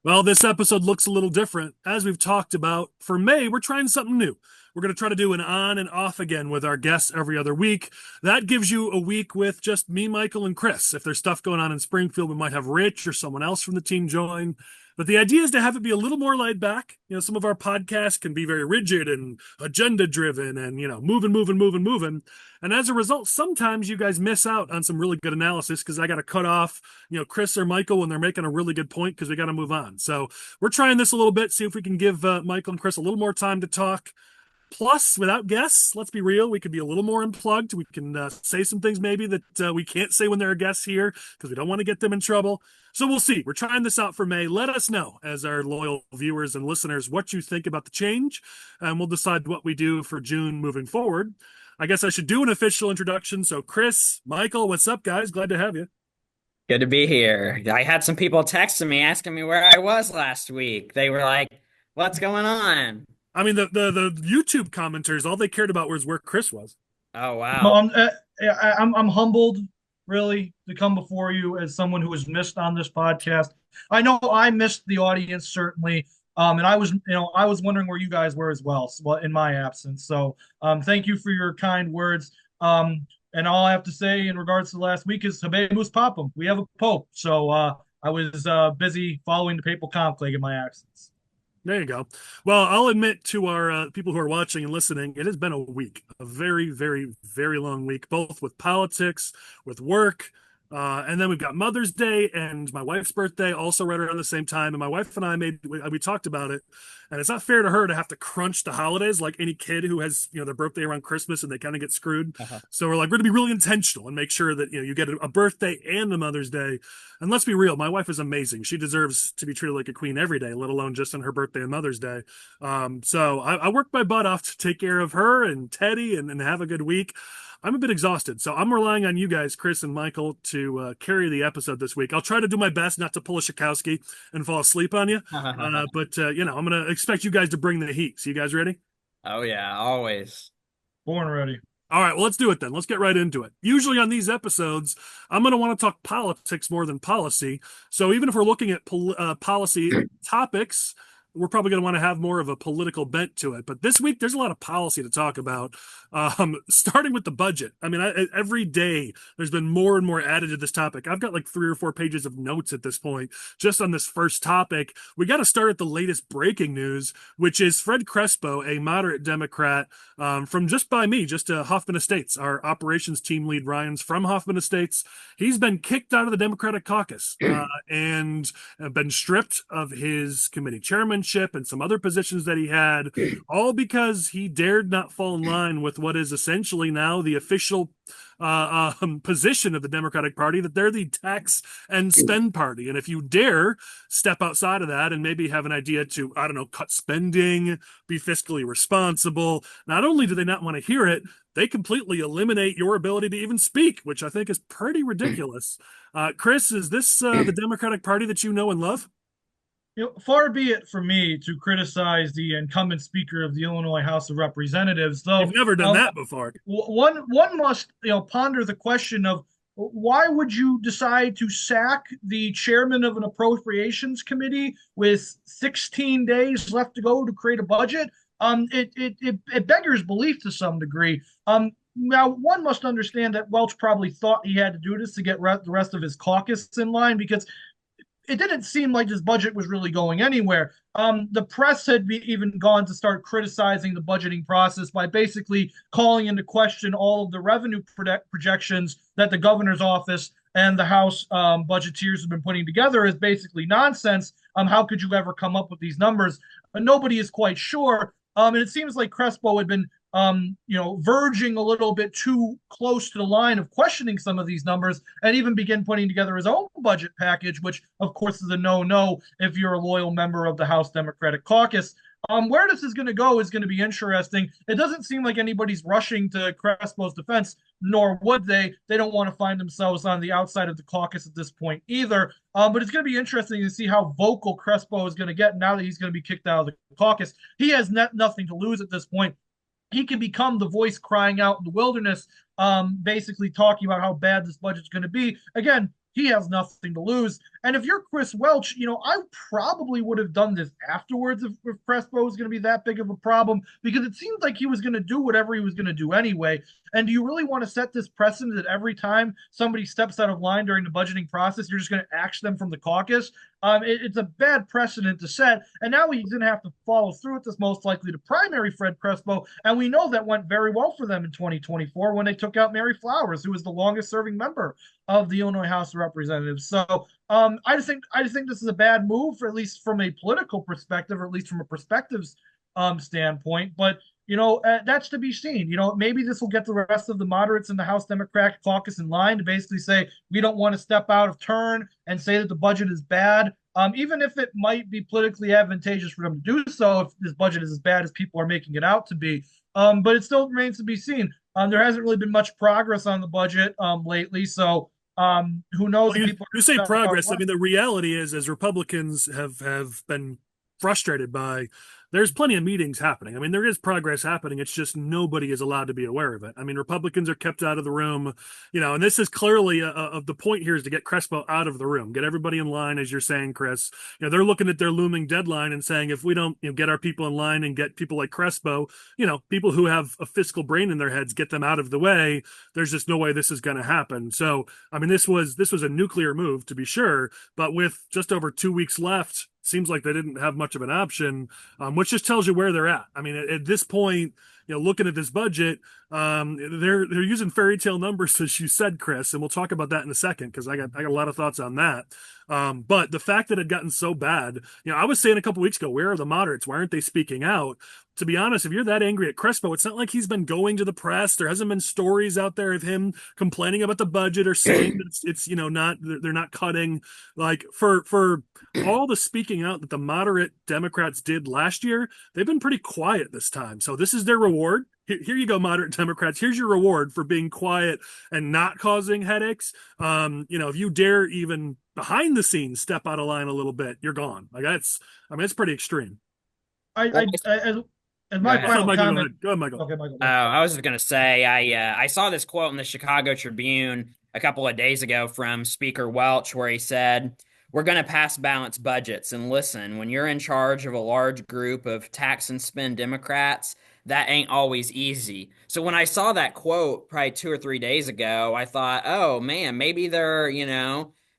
Well, this episode looks a little different. As we've talked about, for May, we're trying something new. We're going to try to do an on and off again with our guests every other week. That gives you a week with just me, Michael, and Chris. If there's stuff going on in Springfield, we might have Rich or someone else from the team join. But the idea is to have it be a little more laid back. Some of our podcasts can be very rigid and agenda driven and, moving. And as a result, sometimes you guys miss out on some really good analysis because I got to cut off, Chris or Michael when they're making a really good point because we got to move on. So we're trying this a little bit, see if we can give Michael and Chris a little more time to talk. Plus, without guests, let's be real, we could be a little more unplugged. We can say some things maybe that we can't say when there are guests here because we don't want to get them in trouble. So we'll see. We're trying this out for May. Let us know, as our loyal viewers and listeners, what you think about the change, and we'll decide what we do for June moving forward. I guess I should do an official introduction. So, Chris, Michael, what's up, guys? Glad to have you. Good to be here. I had some people texting me asking me where I was last week. They were like, "What's going on?" I mean, the YouTube commenters, all they cared about was where Chris was. Oh, No, wow. I'm humbled, really, to come before you as someone who was missed on this podcast. I know I missed the audience certainly, and I was wondering where you guys were as well, in my absence. So, thank you for your kind words. And all I have to say in regards to last week is Habemus Papam. We have a pope. So, I was busy following the papal conclave in my absence. There you go. Well, I'll admit to our people who are watching and listening, it has been a week, a very, very, very long week, both with politics, with work, and then we've got Mother's Day and my wife's birthday also right around the same time. And my wife and I we talked about it, and it's not fair to her to have to crunch the holidays like any kid who has their birthday around Christmas and they kind of get screwed. Uh-huh. So we're like, we're gonna be really intentional and make sure that you get a birthday and a Mother's Day. And let's be real, my wife is amazing. She deserves to be treated like a queen every day, let alone just on her birthday and Mother's Day. So I worked my butt off to take care of her and Teddy and have a good week. I'm a bit exhausted, so I'm relying on you guys, Chris and Michael, to carry the episode this week. I'll try to do my best not to pull a Schakowsky and fall asleep on you, but I'm going to expect you guys to bring the heat. So you guys ready? Oh, yeah, always. Born ready. All right, well, let's do it then. Let's get right into it. Usually on these episodes, I'm going to want to talk politics more than policy. So even if we're looking at policy topics, we're probably going to want to have more of a political bent to it. But this week, there's a lot of policy to talk about, starting with the budget. I mean, every day there's been more and more added to this topic. I've got like 3 or 4 pages of notes at this point just on this first topic. We got to start at the latest breaking news, which is Fred Crespo, a moderate Democrat from just by me, just Hoffman Estates. Our operations team lead, Ryan's from Hoffman Estates. He's been kicked out of the Democratic caucus and been stripped of his committee chairmanship and some other positions that he had, all because he dared not fall in line with what is essentially now the official position of the Democratic Party, that they're the tax and spend party. And if you dare step outside of that and maybe have an idea to, I don't know, cut spending, be fiscally responsible, not only do they not want to hear it, they completely eliminate your ability to even speak, which I think is pretty ridiculous. Chris, is this the Democratic Party that you know and love? Far be it from me to criticize the incumbent Speaker of the Illinois House of Representatives, though. You've never done that before. One must ponder the question of why would you decide to sack the chairman of an appropriations committee with 16 days left to go to create a budget? It beggars belief to some degree. Now, one must understand that Welch probably thought he had to do this to get the rest of his caucus in line, because it didn't seem like his budget was really going anywhere. The press had even gone to start criticizing the budgeting process by basically calling into question all of the revenue projections that the governor's office and the House budgeteers have been putting together as basically nonsense. How could you ever come up with these numbers? Nobody is quite sure. And it seems like Crespo had been verging a little bit too close to the line of questioning some of these numbers, and even begin putting together his own budget package, which of course is a no-no if you're a loyal member of the House Democratic Caucus. Where this is going to go is going to be interesting. It doesn't seem like anybody's rushing to Crespo's defense, nor would they. They don't want to find themselves on the outside of the caucus at this point either. But it's going to be interesting to see how vocal Crespo is going to get now that he's going to be kicked out of the caucus. He has nothing to lose at this point. He can become the voice crying out in the wilderness, basically talking about how bad this budget's going to be. Again, he has nothing to lose. And if you're Chris Welch, I probably would have done this afterwards if Crespo was going to be that big of a problem, because it seemed like he was going to do whatever he was going to do anyway. And do you really want to set this precedent that every time somebody steps out of line during the budgeting process, you're just going to axe them from the caucus? It's a bad precedent to set. And now he's going to have to follow through with this, most likely to primary Fred Crespo. And we know that went very well for them in 2024 when they took out Mary Flowers, who was the longest serving member of the Illinois House of Representatives. So I just think this is a bad move, for at least from a political perspective, or at least from a perspectives standpoint. But that's to be seen. Maybe this will get the rest of the moderates in the House Democratic caucus in line to basically say we don't want to step out of turn and say that the budget is bad. Even if it might be politically advantageous for them to do so, if this budget is as bad as people are making it out to be. But it still remains to be seen. There hasn't really been much progress on the budget lately, so who knows? Well, you say progress. I mean, the reality is, as Republicans have been frustrated by, there's plenty of meetings happening. I mean, there is progress happening. It's just nobody is allowed to be aware of it. I mean, Republicans are kept out of the room, and this is clearly of the point here is to get Crespo out of the room, get everybody in line, as you're saying, Chris. They're looking at their looming deadline and saying, if we don't get our people in line and get people like Crespo, people who have a fiscal brain in their heads, get them out of the way, there's just no way this is going to happen. So, I mean, this was a nuclear move, to be sure, but with just over 2 weeks left, seems like they didn't have much of an option, which just tells you where they're at. I mean, at this point, looking at this budget, they're using fairy tale numbers, as you said, Chris, and we'll talk about that in a second because I got a lot of thoughts on that. But the fact that it had gotten so bad, I was saying a couple weeks ago, where are the moderates? Why aren't they speaking out? To be honest, if you're that angry at Crespo, it's not like he's been going to the press. There hasn't been stories out there of him complaining about the budget or saying that it's not, they're not cutting. Like for all the speaking out that the moderate Democrats did last year, they've been pretty quiet this time. So this is their reward. Here you go, moderate Democrats. Here's your reward for being quiet and not causing headaches. If you dare even behind the scenes step out of line a little bit, you're gone. Like it's pretty extreme. As my final comment. Go ahead, Michael. Okay, Michael. I was going to say, I saw this quote in the Chicago Tribune a couple of days ago from Speaker Welch, where he said, "We're going to pass balanced budgets. And listen, when you're in charge of a large group of tax and spend Democrats, that ain't always easy." So when I saw that quote probably 2 or 3 days ago, I thought, oh man, maybe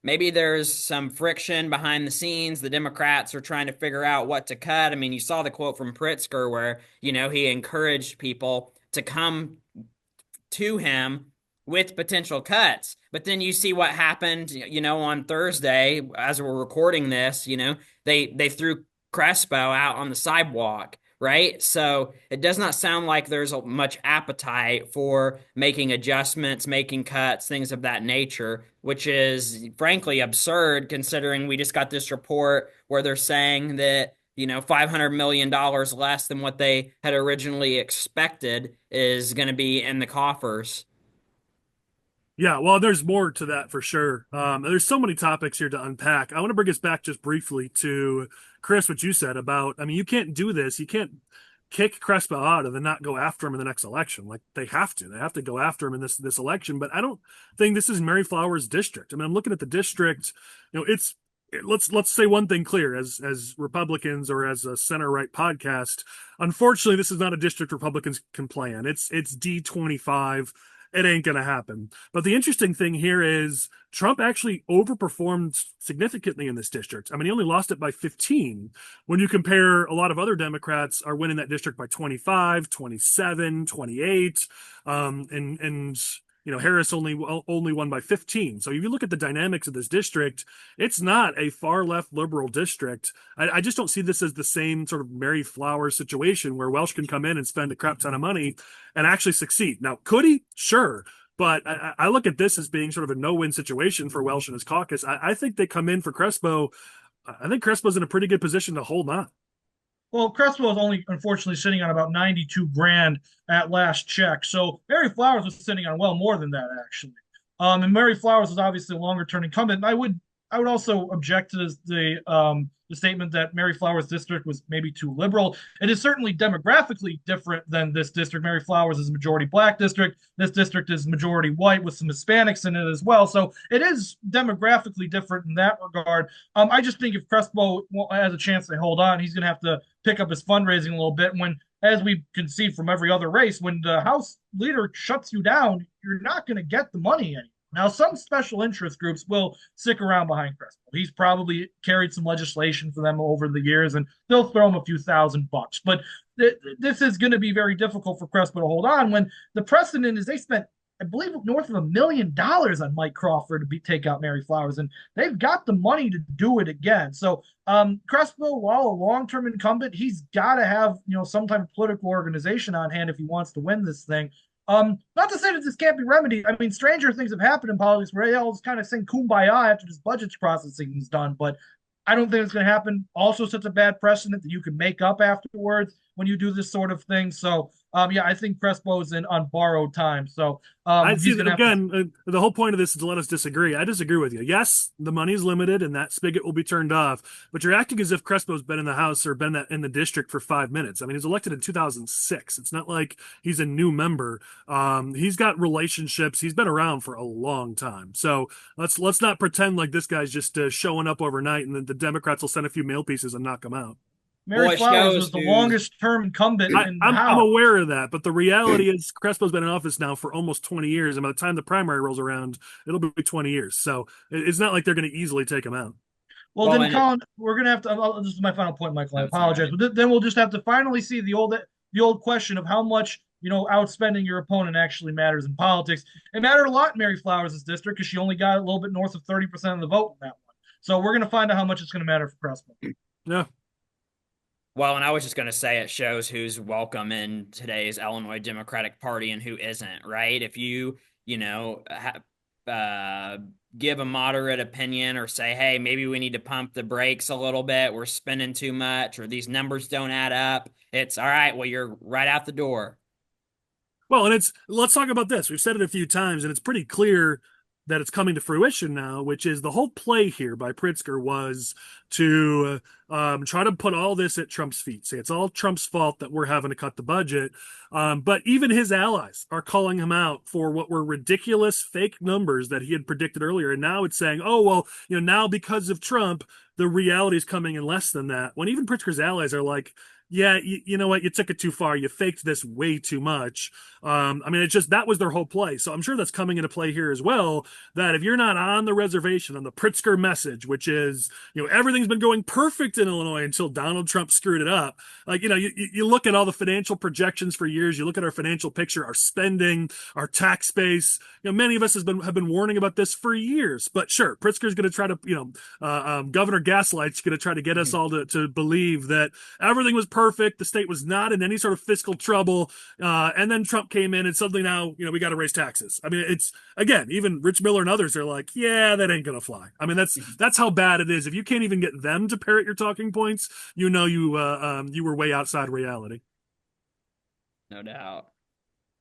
maybe there's some friction behind the scenes. The Democrats are trying to figure out what to cut. I mean, you saw the quote from Pritzker where, he encouraged people to come to him with potential cuts. But then you see what happened, on Thursday, as we're recording this, they threw Crespo out on the sidewalk. Right? So it does not sound like there's much appetite for making adjustments, making cuts, things of that nature, which is frankly absurd considering we just got this report where they're saying that, $500 million less than what they had originally expected is going to be in the coffers. Yeah, well, there's more to that for sure. There's so many topics here to unpack. I want to bring us back just briefly to Chris, what you said about, I mean, you can't do this. You can't kick Crespo out and then not go after him in the next election. Like they have to. They have to go after him in this election. But I don't think this is Mary Flowers' district. I mean, I'm looking at the district. Let's say one thing clear as Republicans or as a center right podcast. Unfortunately, this is not a district Republicans can play in. It's D25. It ain't going to happen. But the interesting thing here is Trump actually overperformed significantly in this district. I mean, he only lost it by 15. When you compare, a lot of other Democrats are winning that district by 25, 27, 28. And Harris only won by 15. So if you look at the dynamics of this district, it's not a far left liberal district. I just don't see this as the same sort of Mary Flowers situation where Welch can come in and spend a crap ton of money and actually succeed. Now, could he? Sure. But I look at this as being sort of a no-win situation for Welch and his caucus. I think they come in for Crespo. I think Crespo's in a pretty good position to hold on. Well, Crespo is only unfortunately sitting on about 92 grand at last check. So Mary Flowers was sitting on well more than that, actually. And Mary Flowers is obviously a longer term incumbent. And I would I would also object to the statement that Mary Flowers' district was maybe too liberal. It is certainly demographically different than this district. Mary Flowers is a majority black district. This district is majority white with some Hispanics in it as well. So it is demographically different in that regard. I just think if Crespo has a chance to hold on, he's going to have to pick up his fundraising a little bit. When, as we can see from every other race, when the House leader shuts you down, you're not going to get the money anymore. Now, some special interest groups will stick around behind Crespo. He's probably carried some legislation for them over the years, and they'll throw him a few $1,000. But this is going to be very difficult for Crespo to hold on when the precedent is they spent, I believe, north of $1 million on Mike Crawford to take out Mary Flowers, and they've got the money to do it again. So Crespo, while a long-term incumbent, he's got to have some type of political organization on hand if he wants to win this thing. Not to say that this can't be remedied. I mean, stranger things have happened in politics where they'll just kind of sing kumbaya after this budget processing is done, but I don't think it's going to happen. Also, such a bad precedent that you can make up afterwards when you do this sort of thing. So, yeah, I think Crespo's on borrowed time. So, I see that again. The whole point of this is to let us disagree. I disagree with you. Yes, the money's limited, and that spigot will be turned off. But you're acting as if Crespo's been in the House or been in the district for 5 minutes. I mean, he was elected in 2006. It's not like he's a new member. He's got relationships. He's been around for a long time. So let's not pretend like this guy's just showing up overnight, and then the Democrats will send a few mail pieces and knock him out. Mary Flowers was the longest term incumbent in the House. I'm aware of that, but the reality is Crespo's been in office now for almost 20 years, and by the time the primary rolls around, it'll be 20 years. So it's not like they're going to easily take him out. Well, then, Collin, we're going to have to. This is my final point, Michael. I apologize, but then we'll just have to finally see the old question of how much outspending your opponent actually matters in politics. It mattered a lot in Mary Flowers' district because she only got a little bit north of 30% of the vote in that one. So we're going to find out how much it's going to matter for Crespo. Yeah. Well, and I was just going to say it shows who's welcome in today's Illinois Democratic Party and who isn't, right? If you, give a moderate opinion or say, hey, maybe we need to pump the brakes a little bit, we're spending too much, or these numbers don't add up, it's all right, well, you're right out the door. Well, and let's talk about this. We've said it a few times, and it's pretty clear that it's coming to fruition now, which is the whole play here by Pritzker was to try to put all this at Trump's feet. Say it's all Trump's fault that we're having to cut the budget. But even his allies are calling him out for what were ridiculous fake numbers that he had predicted earlier. And now it's saying, oh, well, now because of Trump, the reality is coming in less than that. When even Pritzker's allies are like, yeah, you know what? You took it too far. You faked this way too much. I mean, it's just that was their whole play. So I'm sure that's coming into play here as well. That if you're not on the reservation on the Pritzker message, which is, everything's been going perfect in Illinois until Donald Trump screwed it up. Like, you look at all the financial projections for years. You look at our financial picture, our spending, our tax base. Many of us have been warning about this for years. But sure, Pritzker's going to try to, Governor Gaslight's going to try to get us all to believe that everything was perfect. The state was not in any sort of fiscal trouble. And then Trump came in and suddenly now, we got to raise taxes. I mean, it's, again, even Rich Miller and others are like, yeah, that ain't going to fly. I mean, that's how bad it is. If you can't even get them to parrot your talking points, you were way outside reality. No doubt.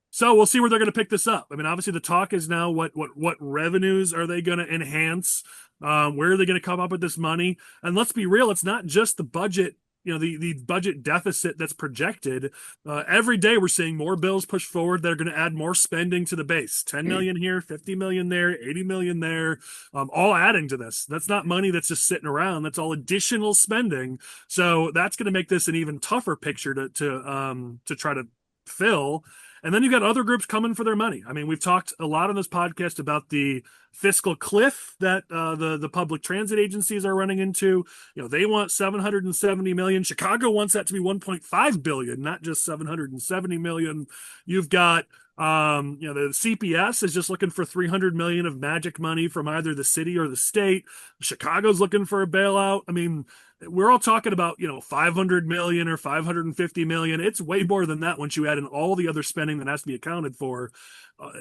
So we'll see where they're going to pick this up. I mean, obviously the talk is now what revenues are they going to enhance? Where are they going to come up with this money? And let's be real, it's not just the budget. The budget deficit that's projected. Every day we're seeing more bills push forward that are going to add more spending to the base. 10 million here, 50 million there, 80 million there, all adding to this. That's not money that's just sitting around. That's all additional spending. So that's going to make this an even tougher picture to try to fill. And then you got other groups coming for their money. I mean, we've talked a lot on this podcast about the fiscal cliff that the public transit agencies are running into. They want 770 million. Chicago wants that to be 1.5 billion, not just 770 million. You've got the CPS is just looking for 300 million of magic money from either the city or the state. Chicago's looking for a bailout. I mean, we're all talking about, 500 million or 550 million. It's way more than that once you add in all the other spending that has to be accounted for.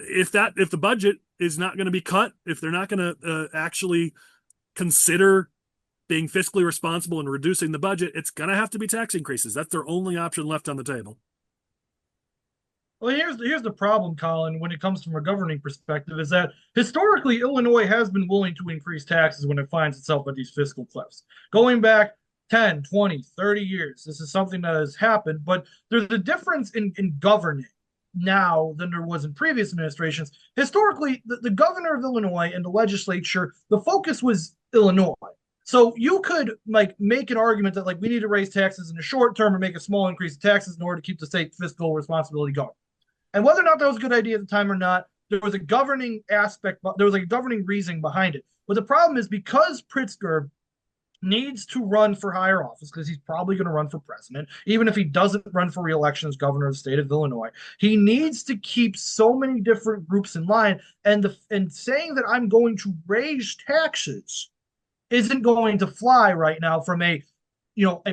If the budget is not going to be cut, if they're not going to actually consider being fiscally responsible and reducing the budget, it's going to have to be tax increases. That's their only option left on the table. Well, here's the problem, Colin, when it comes from a governing perspective, is that historically Illinois has been willing to increase taxes when it finds itself at these fiscal cliffs. Going back 10, 20, 30 years, this is something that has happened, but there's a difference in governing now than there was in previous administrations. Historically, the governor of Illinois and the legislature, the focus was Illinois. So you could like make an argument that like we need to raise taxes in the short term or make a small increase in taxes in order to keep the state fiscal responsibility going. And whether or not that was a good idea at the time or not, there was a governing aspect, there was a governing reasoning behind it. But the problem is because Pritzker needs to run for higher office because he's probably going to run for president, even if he doesn't run for reelection as governor of the state of Illinois. He needs to keep so many different groups in line, and saying that I'm going to raise taxes isn't going to fly right now from a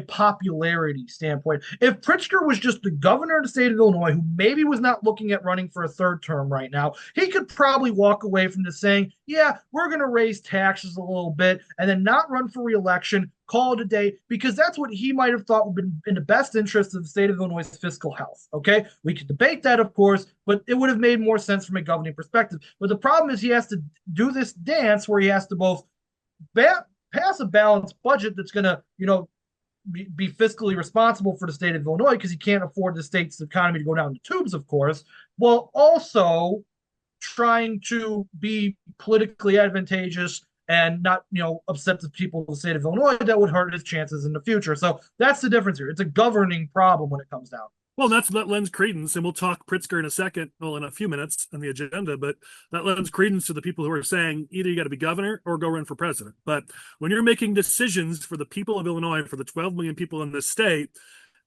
popularity standpoint. If Pritzker was just the governor of the state of Illinois, who maybe was not looking at running for a third term right now, he could probably walk away from this saying, yeah, we're going to raise taxes a little bit and then not run for reelection, call it a day, because that's what he might have thought would have been in the best interest of the state of Illinois' fiscal health. Okay. We could debate that, of course, but it would have made more sense from a governing perspective. But the problem is he has to do this dance where he has to both pass a balanced budget that's going to, be fiscally responsible for the state of Illinois because he can't afford the state's economy to go down the tubes, of course, while also trying to be politically advantageous and not, upset the people of the state of Illinois that would hurt his chances in the future. So that's the difference here. It's a governing problem when it comes down. Well, that lends credence, and we'll talk Pritzker in a second, well, in a few minutes on the agenda, but that lends credence to the people who are saying either you got to be governor or go run for president. But when you're making decisions for the people of Illinois, for the 12 million people in this state,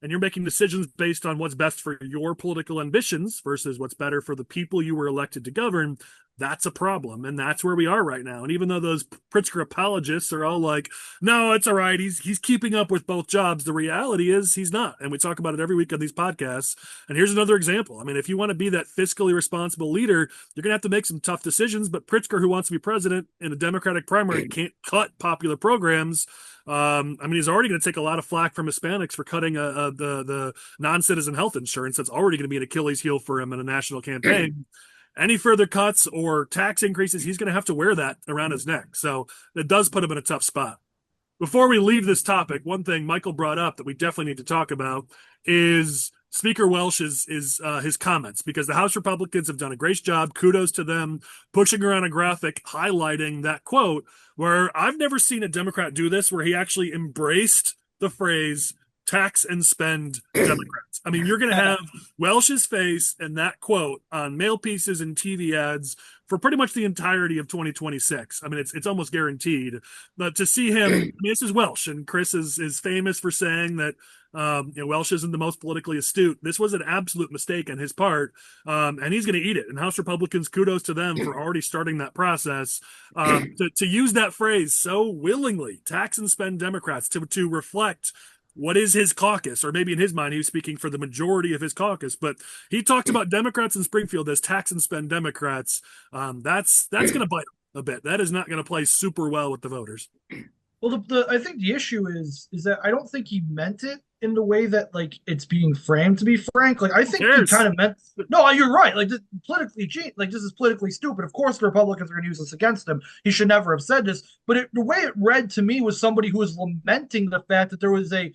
and you're making decisions based on what's best for your political ambitions versus what's better for the people you were elected to govern, that's a problem. And that's where we are right now. And even though those Pritzker apologists are all like, no, it's all right, he's keeping up with both jobs, the reality is he's not. And we talk about it every week on these podcasts. And here's another example. I mean, if you want to be that fiscally responsible leader, you're going to have to make some tough decisions. But Pritzker, who wants to be president in a Democratic primary, can't cut popular programs. I mean, he's already going to take a lot of flack from Hispanics for cutting the non-citizen health insurance. That's already going to be an Achilles heel for him in a national campaign. Any further cuts or tax increases, he's going to have to wear that around his neck. So it does put him in a tough spot. Before we leave this topic, one thing Michael brought up that we definitely need to talk about is Speaker Welch's his comments, because the House Republicans have done a great job. Kudos to them, pushing around a graphic highlighting that quote, where I've never seen a Democrat do this, where he actually embraced the phrase tax and spend Democrats. I mean, you're going to have Welch's face and that quote on mail pieces and TV ads for pretty much the entirety of 2026. I mean, it's almost guaranteed. But to see him, I mean, this is Welch, and Chris is famous for saying that Welch isn't the most politically astute. This was an absolute mistake on his part, and he's going to eat it. And House Republicans, kudos to them for already starting that process. To use that phrase so willingly, tax and spend Democrats, to reflect what is his caucus, or maybe in his mind, he was speaking for the majority of his caucus, but he talked about Democrats in Springfield as tax and spend Democrats. That's going to bite a bit. That is not going to play super well with the voters. Well, I think the issue is that I don't think he meant it in the way that like it's being framed. To be frank, like I think he kind of meant. No, you're right. Like this is politically stupid. Of course, the Republicans are going to use this against him. He should never have said this. But the way it read to me was somebody who was lamenting the fact that there was a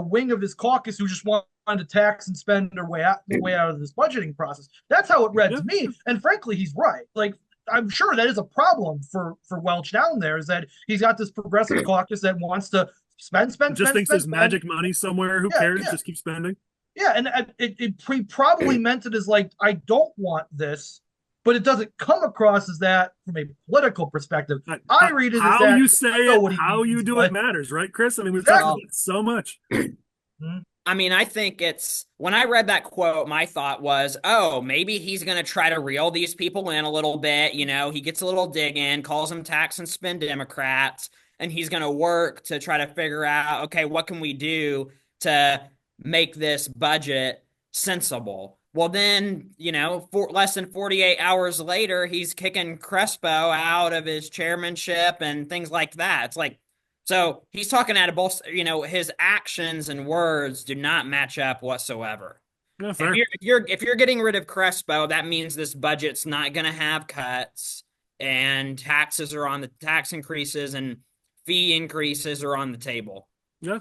wing of his caucus who just wanted to tax and spend their way out of this budgeting process. That's how it read to me. And frankly, he's right. Like, I'm sure that is a problem for Welch down there, is that he's got this progressive caucus that wants to spend. Just thinks there's magic money somewhere. Who cares? Yeah. Just keep spending. Yeah, and he probably meant it as like, I don't want this, but it doesn't come across as that from a political perspective. I read it as how that. You say it, how you do it matters, right, Chris? I mean, we've talked about it so much. I mean, I think when I read that quote, my thought was, oh, maybe he's going to try to reel these people in a little bit. He gets a little dig in, calls them tax and spend Democrats, and he's going to work to try to figure out, okay, what can we do to make this budget sensible? Well, then, for less than 48 hours later, he's kicking Crespo out of his chairmanship and things like that. It's like, so he's talking out of both, his actions and words do not match up whatsoever. Yeah, fair. If you're getting rid of Crespo, that means this budget's not going to have cuts, and tax increases and fee increases are on the table. Yeah.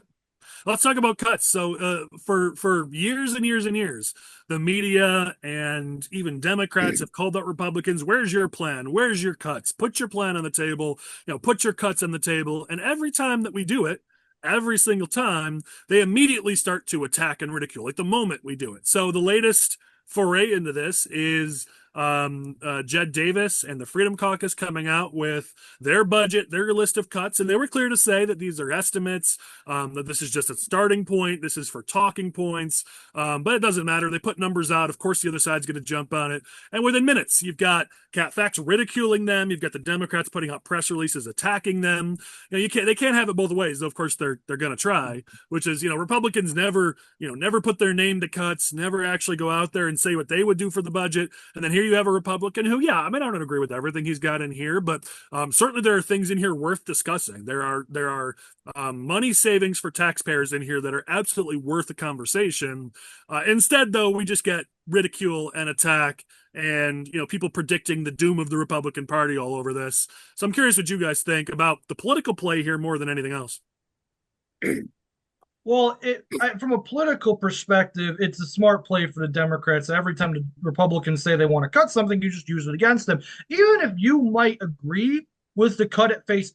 Let's talk about cuts. So, for years and years and years, the media and even Democrats have called out Republicans. Where's your plan? Where's your cuts? Put your plan on the table. Put your cuts on the table. And every time that we do it, every single time, they immediately start to attack and ridicule. Like the moment we do it. So the latest foray into this is Jed Davis and the Freedom Caucus coming out with their budget, their list of cuts, and they were clear to say that these are estimates, that this is just a starting point, this is for talking points, but it doesn't matter. They put numbers out. Of course, the other side's going to jump on it, and within minutes, you've got Cat Facts ridiculing them. You've got the Democrats putting out press releases attacking them. They can't have it both ways. Though, of course, they're going to try, which is Republicans never put their name to cuts, never actually go out there and say what they would do for the budget, and then here you have a Republican who, I don't agree with everything he's got in here, but certainly there are things in here worth discussing. There are money savings for taxpayers in here that are absolutely worth the conversation. Instead, though, we just get ridicule and attack, and people predicting the doom of the Republican Party all over this. So I'm curious what you guys think about the political play here more than anything else. Well, from a political perspective, it's a smart play for the Democrats. Every time the Republicans say they want to cut something, you just use it against them. Even if you might agree with the cut at face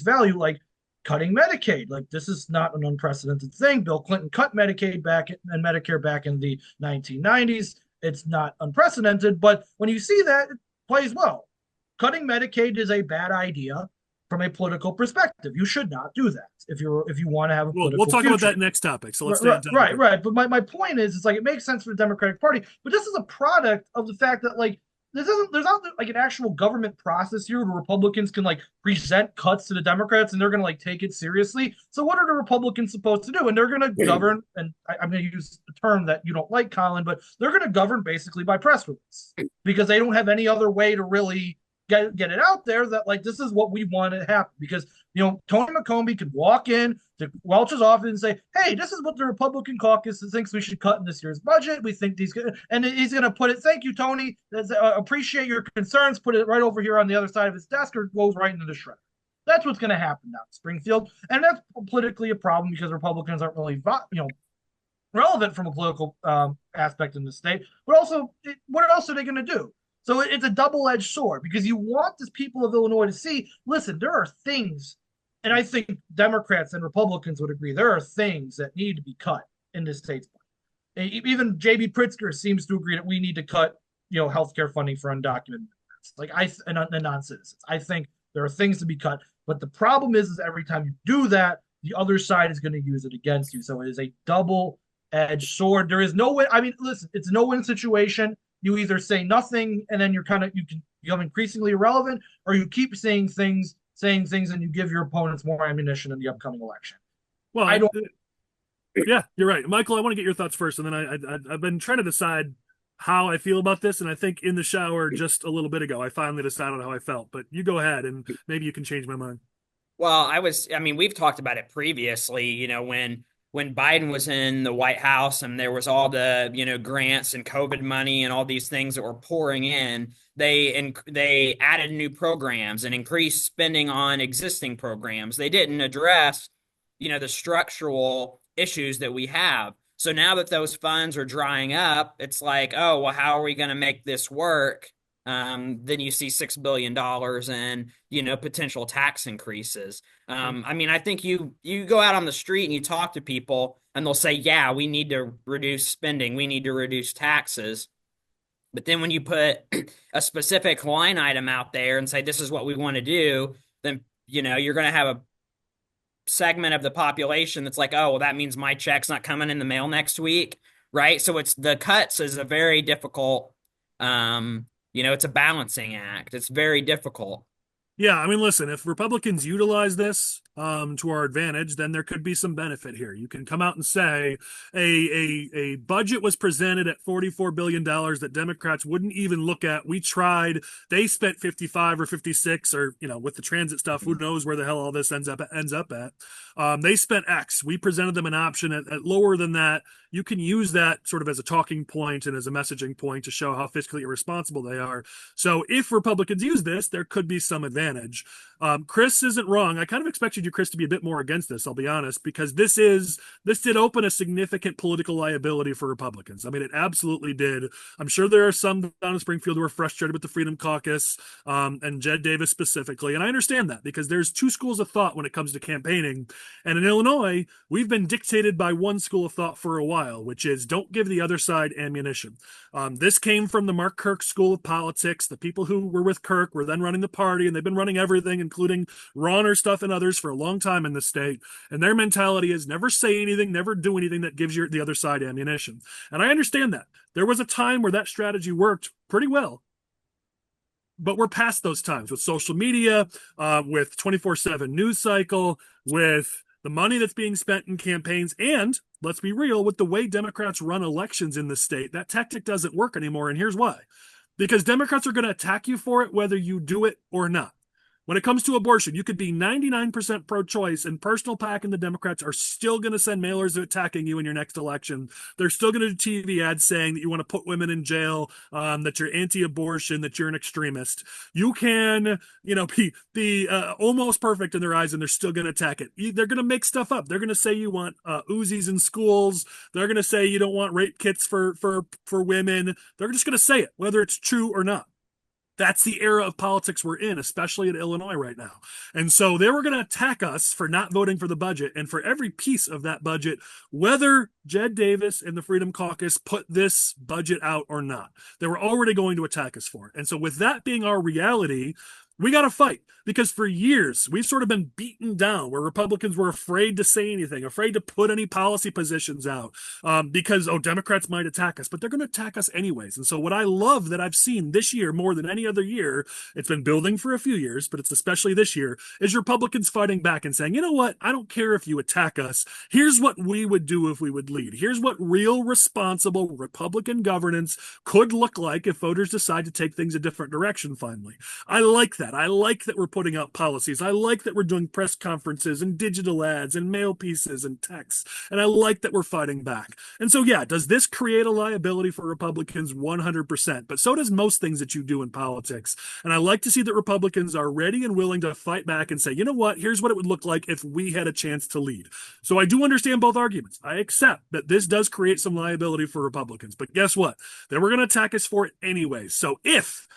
value, like cutting Medicaid. Like, this is not an unprecedented thing. Bill Clinton cut Medicaid back and Medicare back in the 1990s. It's not unprecedented, but when you see that, it plays well. Cutting Medicaid is a bad idea from a political perspective. You should not do that if you want to have a political we'll talk future. about that next topic. So let's right. But my point is, it's like, it makes sense for the Democratic Party, but this is a product of the fact that, like, there's not like an actual government process here where Republicans can like present cuts to the Democrats and they're going to like take it seriously. So what are the Republicans supposed to do? And they're going to govern, and I'm going to use a term that you don't like, Collin, but they're going to govern basically by press release, because they don't have any other way to really get it out there that, like, this is what we want to happen. Because Tony McCombie could walk in to Welch's office and say, hey, this is what the Republican caucus thinks we should cut in this year's budget. We think and he's going to put it, thank you, Tony, appreciate your concerns, put it right over here on the other side of his desk, or goes right into the shredder. That's what's going to happen now in Springfield. And that's politically a problem, because Republicans aren't really relevant from a political aspect in the state. But also, what else are they going to do? So it's a double-edged sword, because you want the people of Illinois to see, listen, there are things, and I think Democrats and Republicans would agree, there are things that need to be cut in this state's budget. Even J.B. Pritzker seems to agree that we need to cut, healthcare funding for undocumented immigrants, and non-citizens. I think there are things to be cut, but the problem is every time you do that, the other side is going to use it against you. So it is a double-edged sword. There is no way. I mean, listen, it's a no-win situation. You either say nothing and then you can become increasingly irrelevant, or you keep saying things, and you give your opponents more ammunition in the upcoming election. Well, I don't. Yeah, you're right, Michael. I want to get your thoughts first, and then I've been trying to decide how I feel about this, and I think in the shower just a little bit ago, I finally decided how I felt. But you go ahead, and maybe you can change my mind. Well, we've talked about it previously, when Biden was in the White House and there was all the, grants and COVID money and all these things that were pouring in, they added new programs and increased spending on existing programs. They didn't address, the structural issues that we have. So now that those funds are drying up, it's like, oh, well, how are we going to make this work? Then you see $6 billion in, potential tax increases. I think you go out on the street and you talk to people and they'll say, yeah, we need to reduce spending. We need to reduce taxes. But then when you put a specific line item out there and say, this is what we want to do, then, you're going to have a segment of the population that's like, oh, well, that means my check's not coming in the mail next week. Right. So the cuts is a very difficult, it's a balancing act. It's very difficult. Yeah, listen, if Republicans utilize this to our advantage, then there could be some benefit here. You can come out and say a budget was presented at $44 billion that Democrats wouldn't even look at. We tried. They spent 55 or 56, or, with the transit stuff, who knows where the hell all this ends up at. They spent X. We presented them an option at lower than that. You can use that sort of as a talking point and as a messaging point to show how fiscally irresponsible they are. So if Republicans use this, there could be some advantage. Chris isn't wrong. I kind of expected you, Chris, to be a bit more against this, I'll be honest, because this did open a significant political liability for Republicans. I mean, it absolutely did. I'm sure there are some down in Springfield who are frustrated with the Freedom Caucus, and Jed Davis specifically. And I understand that, because there's two schools of thought when it comes to campaigning. And in Illinois, we've been dictated by one school of thought for a while, which is don't give the other side ammunition. This came from the Mark Kirk School of Politics. The people who were with Kirk were then running the party, and they've been running everything, including Rauner stuff and others, for a long time in this state. And their mentality is never say anything, never do anything that gives the other side ammunition. And I understand that. There was a time where that strategy worked pretty well. But we're past those times with social media, with 24/7 news cycle, with the money that's being spent in campaigns, and let's be real, with the way Democrats run elections in this state. That tactic doesn't work anymore, and here's why. Because Democrats are going to attack you for it whether you do it or not. When it comes to abortion, you could be 99% pro-choice, and Personal PAC and the Democrats are still going to send mailers attacking you in your next election. They're still going to do TV ads saying that you want to put women in jail, that you're anti-abortion, that you're an extremist. You can, be almost perfect in their eyes, and they're still going to attack it. They're going to make stuff up. They're going to say you want Uzis in schools. They're going to say you don't want rape kits for women. They're just going to say it, whether it's true or not. That's the era of politics we're in, especially in Illinois right now. And so they were going to attack us for not voting for the budget, and for every piece of that budget, whether Jed Davis and the Freedom Caucus put this budget out or not. They were already going to attack us for it. And so with that being our reality, we got to fight, because for years we've sort of been beaten down where Republicans were afraid to say anything, afraid to put any policy positions out, because, Democrats might attack us, but they're going to attack us anyways. And so what I love that I've seen this year more than any other year, it's been building for a few years, but it's especially this year, is Republicans fighting back and saying, you know what? I don't care if you attack us. Here's what we would do if we would lead. Here's what real responsible Republican governance could look like if voters decide to take things a different direction finally. I like that. I like that we're putting out policies. I like that we're doing press conferences and digital ads and mail pieces and texts. And I like that we're fighting back. And so, yeah, does this create a liability for Republicans? 100%. But so does most things that you do in politics. And I like to see that Republicans are ready and willing to fight back and say, you know what? Here's what it would look like if we had a chance to lead. So I do understand both arguments. I accept that this does create some liability for Republicans. But guess what? They were going to attack us for it anyways. So if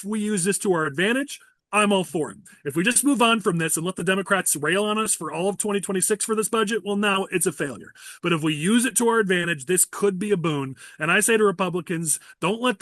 we use this to our advantage, I'm all for it. If we just move on from this and let the Democrats rail on us for all of 2026 for this budget, well, now it's a failure. But if we use it to our advantage, this could be a boon. And I say to Republicans, don't let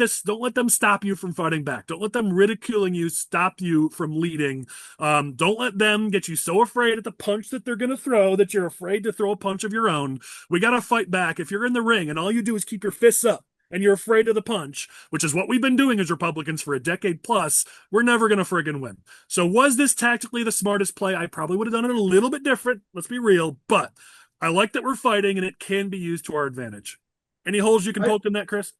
them stop you from fighting back. Don't let them ridiculing you stop you from leading. Don't let them get you so afraid at the punch that they're going to throw that you're afraid to throw a punch of your own. We got to fight back. If you're in the ring and all you do is keep your fists up, and you're afraid of the punch, which is what we've been doing as Republicans for a decade plus, we're never going to friggin' win. So was this tactically the smartest play? I probably would have done it a little bit different, let's be real, but I like that we're fighting and it can be used to our advantage. Any holes you can poke in that, Chris?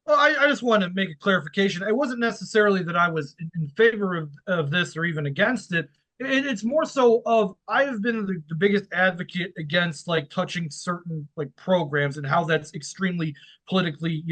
Well, I just want to make a clarification. It wasn't necessarily that I was in favor of this or even against it. It's more so of I have been the biggest advocate against like touching certain like programs and how that's extremely politically,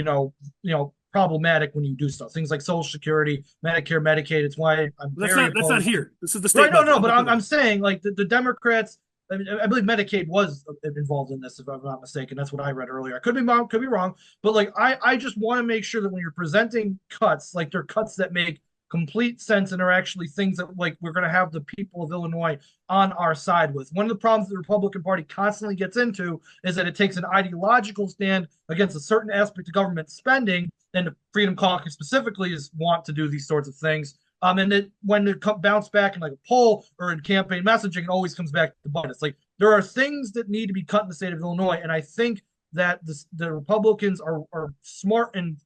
problematic when you do stuff. Things like Social Security, Medicare, Medicaid. It's why I'm that's not here. This is the state. Right, no, but I'm saying like the Democrats. I believe Medicaid was involved in this, if I'm not mistaken. That's what I read earlier. I could be wrong, but like I just want to make sure that when you're presenting cuts, like they're cuts that make complete sense and are actually things that like we're going to have the people of Illinois on our side with. One of the problems the Republican Party constantly gets into is that it takes an ideological stand against a certain aspect of government spending, and the Freedom Caucus specifically is want to do these sorts of things. And when it bounce back in like a poll or in campaign messaging, it always comes back to budgets. Like there are things that need to be cut in the state of Illinois, and I think that the Republicans are smart in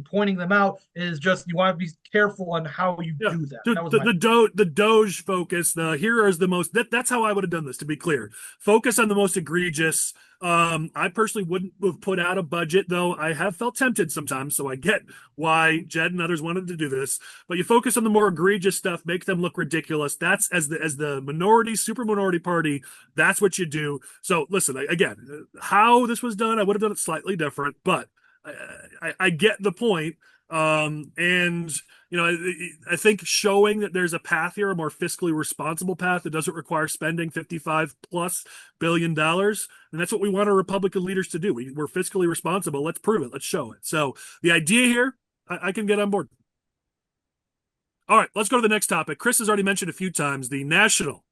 pointing them out. Is just you want to be careful on how you do that. That was the Doge focus. The here is the most. That's how I would have done this. To be clear, focus on the most egregious. I personally wouldn't have put out a budget, though I have felt tempted sometimes, so I get why Jed and others wanted to do this. But you focus on the more egregious stuff, make them look ridiculous. That's as the minority, super minority party, that's what you do. So listen, again, how this was done, I would have done it slightly different, but I get the point. And I think showing that there's a path here, a more fiscally responsible path that doesn't require spending $55+ billion, and that's what we want our Republican leaders to do. We're fiscally responsible. Let's prove it. Let's show it. So the idea here, I can get on board. All right, let's go to the next topic. Chris has already mentioned a few times the national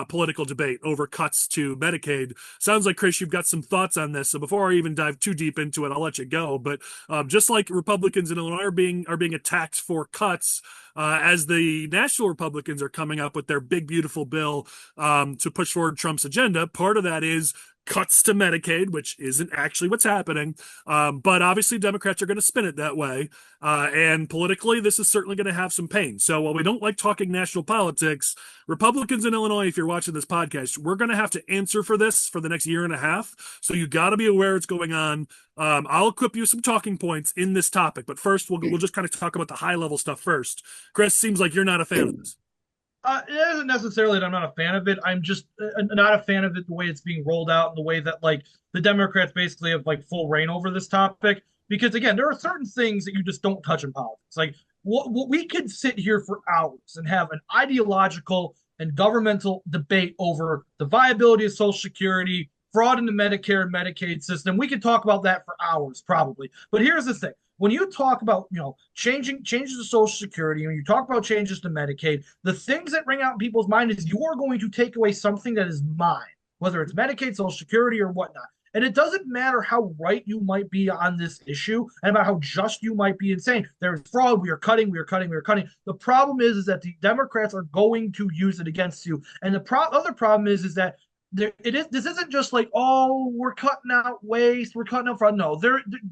political debate over cuts to Medicaid. Sounds like, Chris, you've got some thoughts on this. So before I even dive too deep into it, I'll let you go. But just like Republicans in Illinois are being attacked for cuts, as the national Republicans are coming up with their big, beautiful bill to push forward Trump's agenda, part of that is cuts to Medicaid, which isn't actually what's happening. But obviously Democrats are going to spin it that way. And politically, this is certainly going to have some pain. So while we don't like talking national politics, Republicans in Illinois, if you're watching this podcast, we're going to have to answer for this for the next year and a half. So you got to be aware it's going on. I'll equip you some talking points in this topic. But first, we'll just kind of talk about the high level stuff first. Chris, seems like you're not a fan of this. It isn't necessarily that I'm not a fan of it. I'm just not a fan of it the way it's being rolled out and the way that like the Democrats basically have like full reign over this topic. Because again, there are certain things that you just don't touch in politics. Like what we could sit here for hours and have an ideological and governmental debate over the viability of Social Security, fraud in the Medicare and Medicaid system. We could talk about that for hours probably. But here's the thing. When you talk about, changes to Social Security, when you talk about changes to Medicaid, the things that ring out in people's mind is you're going to take away something that is mine, whether it's Medicaid, Social Security, or whatnot. And it doesn't matter how right you might be on this issue and about how just you might be in saying there's fraud, we are cutting. The problem is that the Democrats are going to use it against you. And the other problem is that this isn't just like, oh, we're cutting out waste, we're cutting out fraud. No,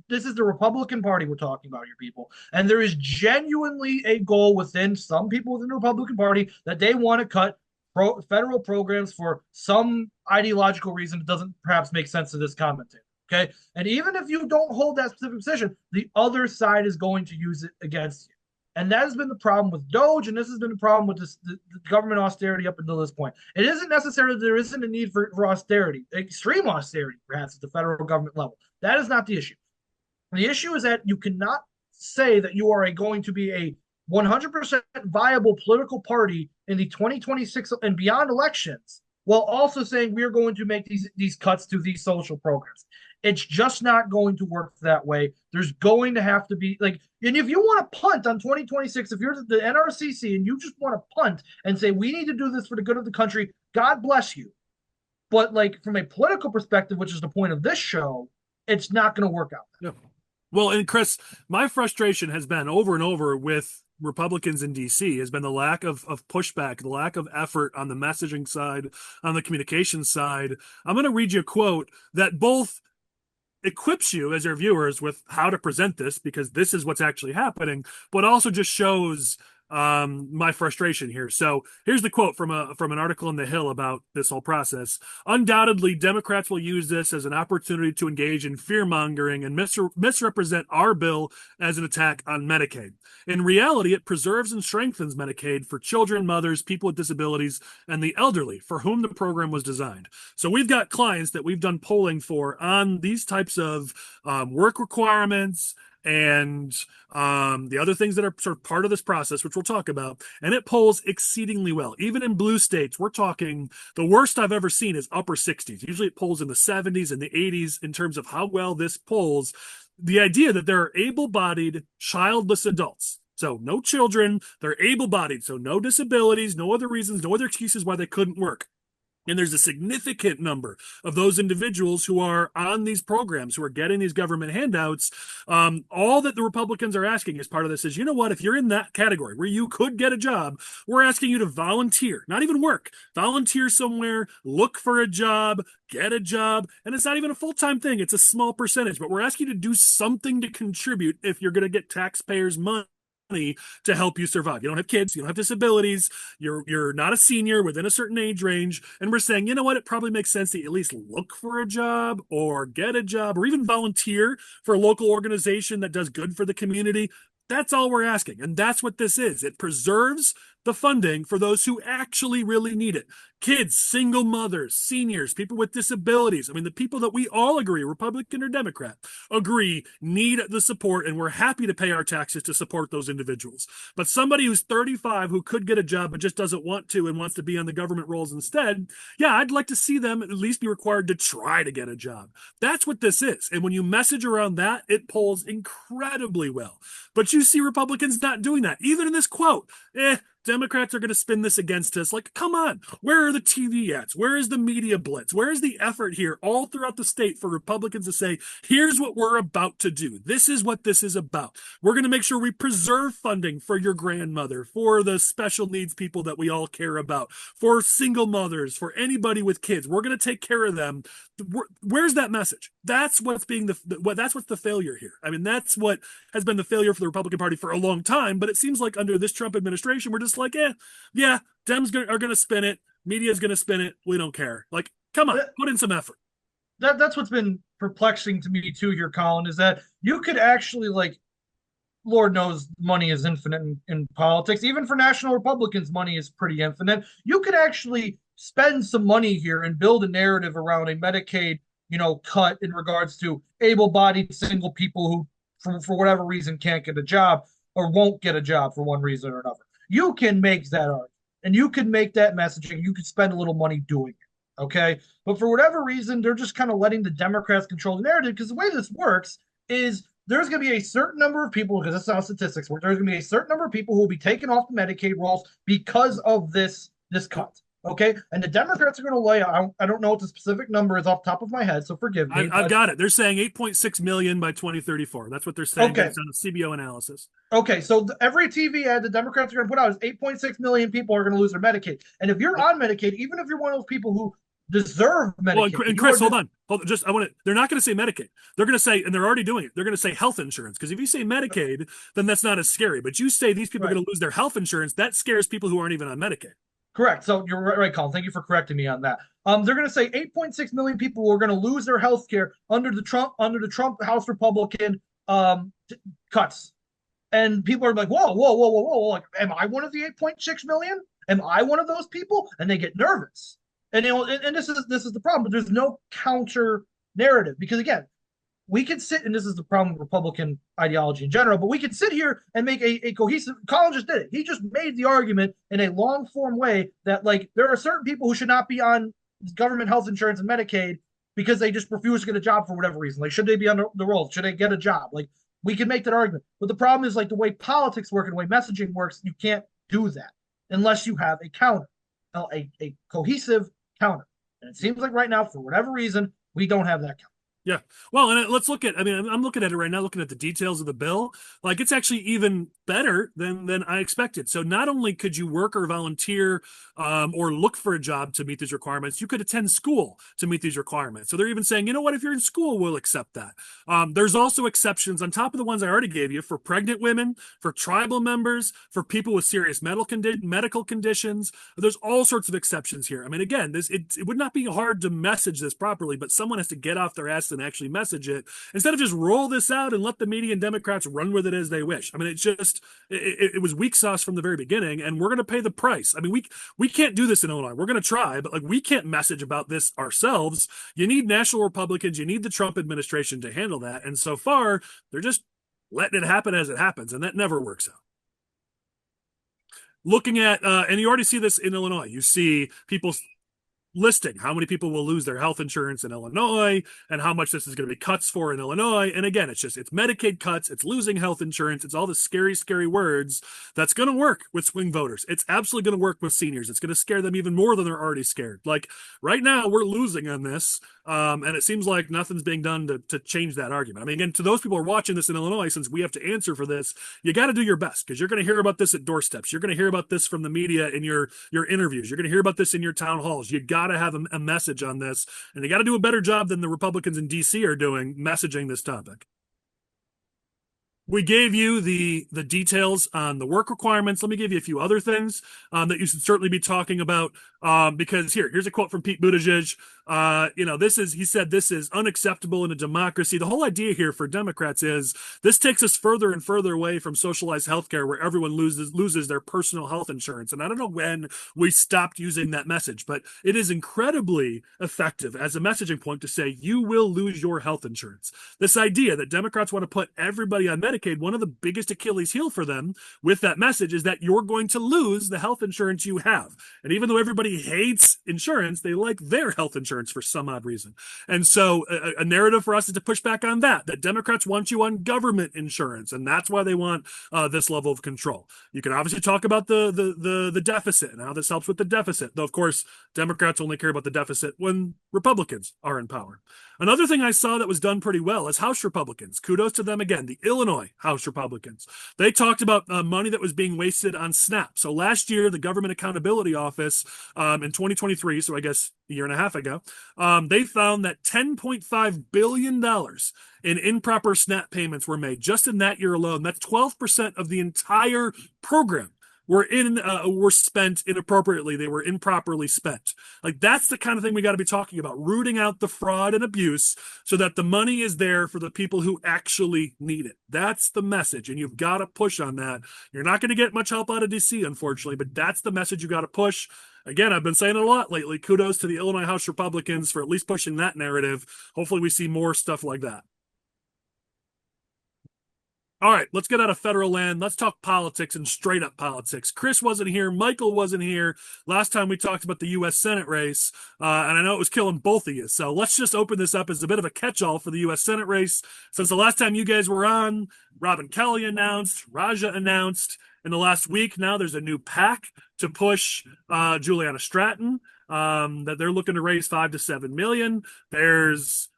this is the Republican Party we're talking about here, people. And there is genuinely a goal within some people within the Republican Party that they want to cut federal programs for some ideological reason that doesn't perhaps make sense to this commentator. Okay. And even if you don't hold that specific position, the other side is going to use it against you. And that has been the problem with Doge, and this has been the problem with the government austerity up until this point. It isn't necessarily that there isn't a need for austerity, extreme austerity, perhaps, at the federal government level. That is not the issue. The issue is that you cannot say that you are going to be a 100% viable political party in the 2026 and beyond elections while also saying we're going to make these cuts to these social programs. It's just not going to work that way. There's going to have to be and if you want to punt on 2026, if you're the NRCC and you just want to punt and say we need to do this for the good of the country, God bless you. But from a political perspective, which is the point of this show, it's not going to work out. No. Well, and Chris, my frustration has been over and over with Republicans in DC has been the lack of pushback, the lack of effort on the messaging side, on the communication side. I'm going to read you a quote that both equips you as your viewers with how to present this, because this is what's actually happening, but also just shows my frustration here. So here's the quote from an article in The Hill about this whole process. Undoubtedly, Democrats will use this as an opportunity to engage in fear-mongering and misrepresent our bill as an attack on Medicaid. In reality, it preserves and strengthens Medicaid for children, mothers, people with disabilities, and the elderly, for whom the program was designed. So we've got clients that we've done polling for on these types of work requirements and the other things that are sort of part of this process, which we'll talk about, and it polls exceedingly well. Even in blue states, we're talking the worst I've ever seen is upper 60s. Usually it polls in the 70s and the 80s in terms of how well this polls. The idea that there are able-bodied, childless adults, so no children, they're able-bodied, so no disabilities, no other reasons, no other excuses why they couldn't work. And there's a significant number of those individuals who are on these programs, who are getting these government handouts. All that the Republicans are asking as part of this is, you know what, if you're in that category where you could get a job, we're asking you to volunteer, not even work, volunteer somewhere, look for a job, get a job. And it's not even a full-time thing. It's a small percentage, but we're asking you to do something to contribute if you're going to get taxpayers' money to help you survive. You don't have kids, you don't have disabilities, you're not a senior within a certain age range, and we're saying, you know what, it probably makes sense to at least look for a job or get a job or even volunteer for a local organization that does good for the community. That's all we're asking, and that's what this is. It preserves the funding for those who actually really need it. Kids, single mothers, seniors, people with disabilities. I mean, the people that we all agree, Republican or Democrat, agree need the support, and we're happy to pay our taxes to support those individuals. But somebody who's 35 who could get a job but just doesn't want to and wants to be on the government rolls instead, yeah, I'd like to see them at least be required to try to get a job. That's what this is. And when you message around that, it polls incredibly well. But you see Republicans not doing that. Even in this quote, Democrats are going to spin this against us. Like, come on, where are the TV ads? Where is the media blitz? Where is the effort here all throughout the state for Republicans to say, here's what we're about to do. This is what this is about. We're going to make sure we preserve funding for your grandmother, for the special needs people that we all care about, for single mothers, for anybody with kids. We're going to take care of them. Where's that message? That's what's that's what's the failure here. I mean, that's what has been the failure for the Republican Party for a long time. But it seems like under this Trump administration, we're just like, yeah, Dems are going to spin it. Media's going to spin it. We don't care. Like, come on, put in some effort. That's what's been perplexing to me too here, Collin, is that you could actually, like, Lord knows money is infinite in politics. Even for national Republicans, money is pretty infinite. You could actually spend some money here and build a narrative around a Medicaid, cut in regards to able-bodied single people who, for whatever reason, can't get a job or won't get a job for one reason or another. You can make that argument, and you can make that messaging. You could spend a little money doing it, okay? But for whatever reason, they're just kind of letting the Democrats control the narrative, because the way this works is there's going to be a certain number of people, because that's how statistics work, there's going to be a certain number of people who will be taken off the Medicaid rolls because of this cut. Okay, and the Democrats are going to lay out, I don't know what the specific number is off the top of my head, so forgive me. I've got it. They're saying 8.6 million by 2034. That's what they're saying based on a CBO analysis. Okay, so every TV ad the Democrats are going to put out is 8.6 million people are going to lose their Medicaid. And if you're on Medicaid, even if you're one of those people who deserve Medicaid. Well, and Chris, hold on. They're not going to say Medicaid. They're going to say, and they're already doing it, they're going to say health insurance. Because if you say Medicaid, then that's not as scary. But you say these people are going to lose their health insurance, that scares people who aren't even on Medicaid. Correct. So you're right, Colin. Thank you for correcting me on that. They're going to say 8.6 million people who are going to lose their health care under the Trump House Republican cuts. And people are like, whoa. Like, am I one of the 8.6 million? Am I one of those people? And they get nervous. And this is the problem. But there's no counter narrative, because again, we could sit, and this is the problem with Republican ideology in general, but we could sit here and make a cohesive. Collin just did it. He just made the argument in a long form way that, like, there are certain people who should not be on government health insurance and Medicaid because they just refuse to get a job for whatever reason. Like, should they be on the rolls? Should they get a job? Like, we can make that argument. But the problem is, like, the way politics work and the way messaging works, you can't do that unless you have a counter, a cohesive counter. And it seems like right now, for whatever reason, we don't have that counter. Yeah. Well, and let's look at, I'm looking at it right now, looking at the details of the bill. Like, it's actually even better than I expected. So not only could you work or volunteer or look for a job to meet these requirements, you could attend school to meet these requirements. So they're even saying, you know what, if you're in school, we'll accept that. There's also exceptions on top of the ones I already gave you for pregnant women, for tribal members, for people with serious medical conditions. There's all sorts of exceptions here. I mean, again, it would not be hard to message this properly, but someone has to get off their ass and actually message it instead of just roll this out and let the media and Democrats run with it as they wish. I mean, it was weak sauce from the very beginning, and we're going to pay the price. I mean, we can't do this in Illinois. We're going to try, but, like, we can't message about this ourselves. You need national Republicans. You need the Trump administration to handle that. And so far, they're just letting it happen as it happens, and that never works out. Looking at, and you already see this in Illinois. You see people listing how many people will lose their health insurance in Illinois and how much this is going to be cuts for in Illinois. And again, it's Medicaid cuts, it's losing health insurance, it's all the scary, scary words that's going to work with swing voters. It's absolutely going to work with seniors. It's going to scare them even more than they're already scared. Like right now, we're losing on this. And it seems like nothing's being done to change that argument. I mean, again, to those people who are watching this in Illinois, since we have to answer for this, you got to do your best because you're going to hear about this at doorsteps. You're going to hear about this from the media in your interviews. You're going to hear about this in your town halls. You got to have a message on this, and you got to do a better job than the Republicans in D.C. are doing messaging this topic. We gave you the details on the work requirements. Let me give you a few other things that you should certainly be talking about because here's a quote from Pete Buttigieg. He said this is unacceptable in a democracy. The whole idea here for Democrats is this takes us further and further away from socialized healthcare where everyone loses their personal health insurance. And I don't know when we stopped using that message, but it is incredibly effective as a messaging point to say you will lose your health insurance. This idea that Democrats want to put everybody on Medicaid, one of the biggest Achilles heel for them with that message is that you're going to lose the health insurance you have. And even though everybody hates insurance, they like their health insurance for some odd reason. And so a narrative for us is to push back on that Democrats want you on government insurance, and that's why they want this level of control. You can obviously talk about the deficit and how this helps with the deficit, though of course Democrats only care about the deficit when Republicans are in power. Another thing I saw that was done pretty well is House Republicans. Kudos to them again, the Illinois House Republicans. They talked about money that was being wasted on SNAP. So last year, the Government Accountability Office in 2023, so I guess a year and a half ago, they found that $10.5 billion in improper SNAP payments were made just in that year alone. That's 12% of the entire program were spent inappropriately. They were improperly spent. Like that's the kind of thing we got to be talking about, rooting out the fraud and abuse so that the money is there for the people who actually need it. That's the message, and you've got to push on that. You're not going to get much help out of DC, unfortunately, but that's the message you got to push. Again, I've been saying it a lot lately. Kudos to the Illinois House Republicans for at least pushing that narrative. Hopefully we see more stuff like that. All right, let's get out of federal land. Let's talk politics and straight up politics. Chris wasn't here. Michael wasn't here last time we talked about the U.S. Senate race, and I know it was killing both of you. So let's just open this up as a bit of a catch-all for the U.S. Senate race. Since the last time you guys were on, Robin Kelly announced, Raja announced. In the last week now, there's a new PAC to push Juliana Stratton that they're looking to raise $5 to $7 million. There's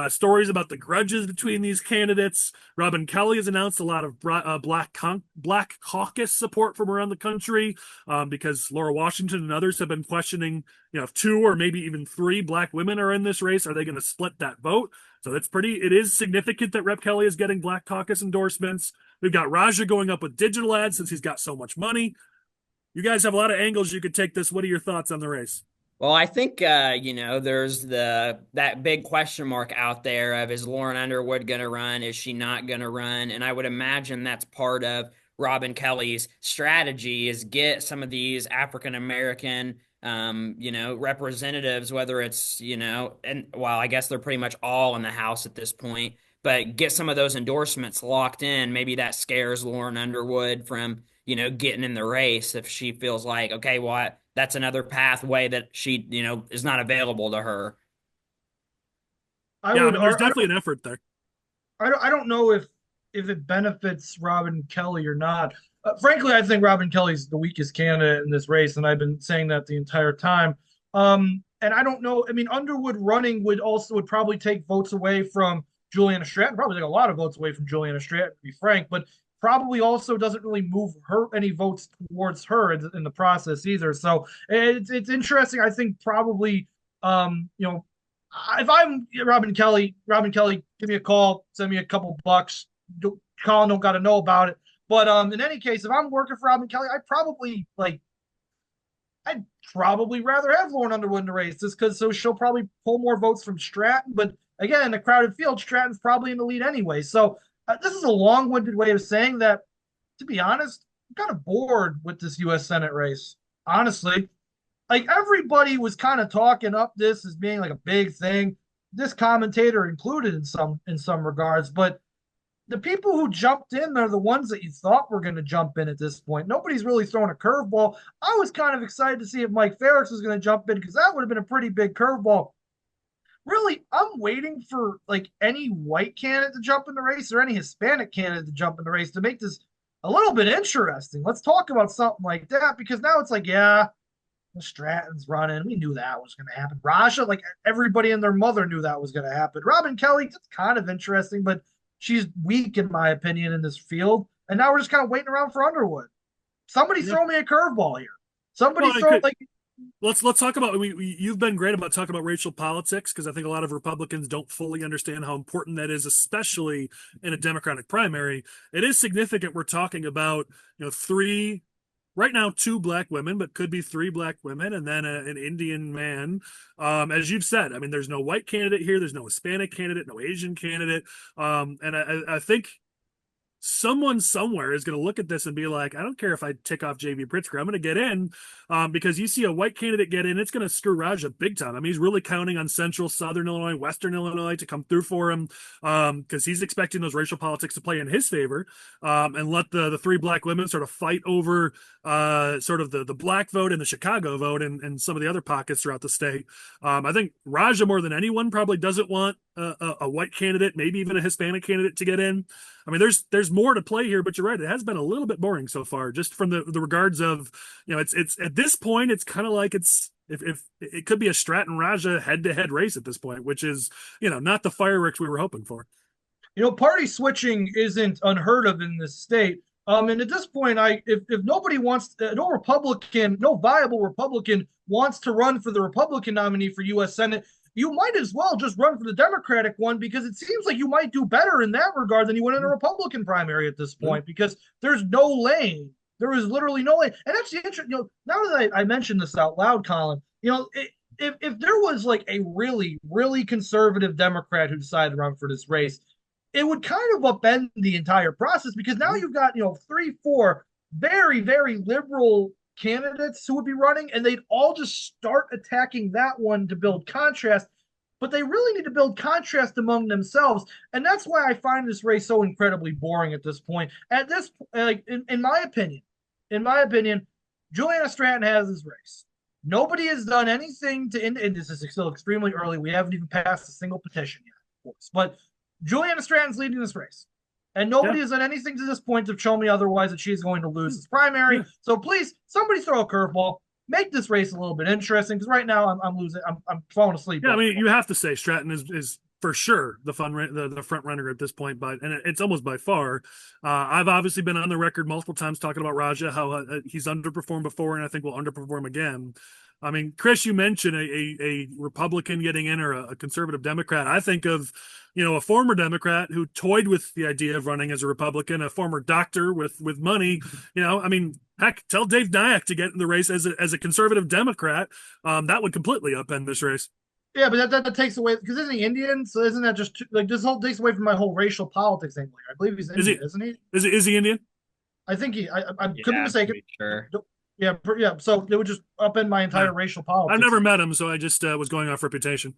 stories about the grudges between these candidates. Robin Kelly has announced a lot of black caucus support from around the country because Laura Washington and others have been questioning, if 2 or maybe even 3 black women are in this race, are they going to split that vote? So it is significant that Rep. Kelly is getting black caucus endorsements. We've got Raja going up with digital ads since he's got so much money. You guys have a lot of angles you could take this. What are your thoughts on the race? Well, I think, there's that big question mark out there of is Lauren Underwood going to run? Is she not going to run? And I would imagine that's part of Robin Kelly's strategy is get some of these African-American, representatives, whether it's, I guess they're pretty much all in the House at this point, but get some of those endorsements locked in. Maybe that scares Lauren Underwood from, getting in the race if she feels like, okay, well, that's another pathway that she, is not available to her. There's definitely an effort there. I don't know if it benefits Robin Kelly or not. Frankly, I think Robin Kelly's the weakest candidate in this race, and I've been saying that the entire time. And I don't know. I mean, Underwood running would probably take votes away from Juliana Stratton. Probably take a lot of votes away from Juliana Stratton, to be frank, but probably also doesn't really move any votes towards her in the process either. So it's interesting. I think probably, if I'm Robin Kelly, give me a call, send me a couple bucks. Collin don't got to know about it. But in any case, if I'm working for Robin Kelly, I'd probably rather have Lauren Underwood in the race just because she'll probably pull more votes from Stratton. But again, in a crowded field, Stratton's probably in the lead anyway. So this is a long-winded way of saying that, to be honest, I'm kind of bored with this U.S. Senate race. Honestly, like everybody was kind of talking up this as being like a big thing. This commentator included in some regards, but the people who jumped in are the ones that you thought were going to jump in at this point. Nobody's really throwing a curveball. I was kind of excited to see if Mike Ferris was going to jump in because that would have been a pretty big curveball. Really, I'm waiting for like any white candidate to jump in the race or any Hispanic candidate to jump in the race to make this a little bit interesting. Let's talk about something like that because now it's like, yeah, Stratton's running. We knew that was going to happen. Raja, like everybody and their mother knew that was going to happen. Robin Kelly, it's kind of interesting, but she's weak in my opinion in this field. And now we're just kind of waiting around for Underwood. Somebody throw me a curveball here. Somebody throw like. Let's talk about you've been great about talking about racial politics because I think a lot of Republicans don't fully understand how important that is, especially in a Democratic primary. It is significant. We're talking about three right now, two black women, but could be three black women, and then an Indian man. As you've said, I mean, there's no white candidate here. There's no Hispanic candidate, no Asian candidate. And I think someone somewhere is going to look at this and be like, I don't care if I tick off JV Pritzker. I'm going to get in because you see a white candidate get in, it's going to screw Raja big time. I mean, he's really counting on central, southern Illinois, western Illinois to come through for him because he's expecting those racial politics to play in his favor and let the three black women sort of fight over sort of the black vote and the Chicago vote and some of the other pockets throughout the state. I think Raja, more than anyone, probably doesn't want a white candidate, maybe even a Hispanic candidate to get in. I mean, there's more to play here, but you're right. It has been a little bit boring so far, just from the regards of, it's at this point, it's kind of like if it could be a Stratton Raja head-to-head race at this point, which is, not the fireworks we were hoping for. Party switching isn't unheard of in this state. And at this point, if nobody wants, no viable Republican wants to run for the Republican nominee for U.S. Senate, you might as well just run for the Democratic one because it seems like you might do better in that regard than you would in a Republican primary at this point because there's no lane. There is literally no lane. And that's the interesting, now that I mentioned this out loud, Collin, if there was like a really, really conservative Democrat who decided to run for this race, it would kind of upend the entire process because now you've got, 3-4 very, very liberal candidates who would be running, and they'd all just start attacking that one to build contrast. But they really need to build contrast among themselves, and that's why I find this race so incredibly boring at this point. At this, like in my opinion, Juliana Stratton has this race. Nobody has done anything to, and this is still extremely early. We haven't even passed a single petition yet, of course. But Juliana Stratton's leading this race. And nobody has done anything to this point to show me otherwise that she's going to lose this primary. So please, somebody throw a curveball. Make this race a little bit interesting because right now I'm losing. I'm falling asleep. Yeah, I mean, you have to say Stratton is for sure the front runner at this point, and it's almost by far. I've obviously been on the record multiple times talking about Raja, how he's underperformed before, and I think will underperform again. I mean, Chris, you mentioned a Republican getting in or a conservative Democrat. I think of, a former Democrat who toyed with the idea of running as a Republican, a former doctor with money. I mean, heck, tell Dave Nyack to get in the race as a conservative Democrat. That would completely upend this race. Yeah, but that takes away because isn't he Indian? So isn't that just like this whole takes away from my whole racial politics angle? I believe he's Indian, isn't he? Is he Indian? I think I could be mistaken. Sure. Yeah. So it would just upend my entire racial politics. I've never met him, so I just was going off reputation.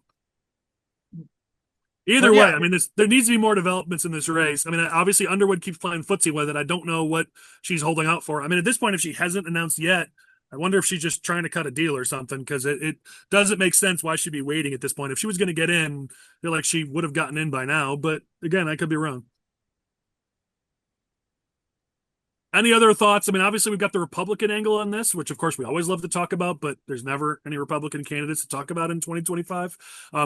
Either way, I mean, there needs to be more developments in this race. I mean, obviously Underwood keeps playing footsie with it. I don't know what she's holding out for. I mean, at this point, if she hasn't announced yet, I wonder if she's just trying to cut a deal or something because it doesn't make sense why she'd be waiting at this point. If she was going to get in, I feel like she would have gotten in by now. But again, I could be wrong. Any other thoughts? I mean, obviously, we've got the Republican angle on this, which, of course, we always love to talk about, but there's never any Republican candidates to talk about in 2025.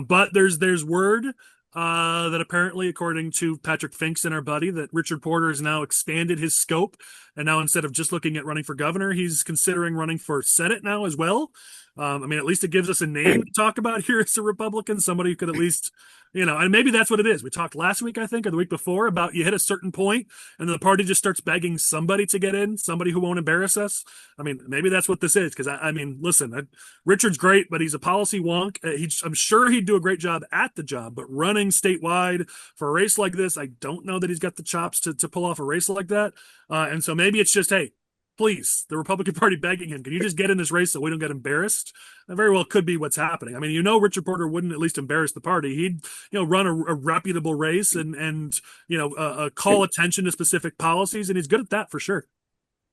But there's word that apparently, according to Patrick Finks and our buddy, that Richard Porter has now expanded his scope. And now instead of just looking at running for governor, he's considering running for Senate now as well. I mean, at least it gives us a name to talk about here as a Republican, somebody who could at least, and maybe that's what it is. We talked last week, I think, or the week before about you hit a certain point and the party just starts begging somebody to get in, somebody who won't embarrass us. I mean, maybe that's what this is. Because I mean, listen, Richard's great, but he's a policy wonk. I'm sure he'd do a great job at the job, but running statewide for a race like this, I don't know that he's got the chops to pull off a race like that. And so maybe it's just, hey, please, the Republican Party begging him, can you just get in this race so we don't get embarrassed? That very well could be what's happening. I mean, Richard Porter wouldn't at least embarrass the party. He'd, run a reputable race and call attention to specific policies, and he's good at that for sure.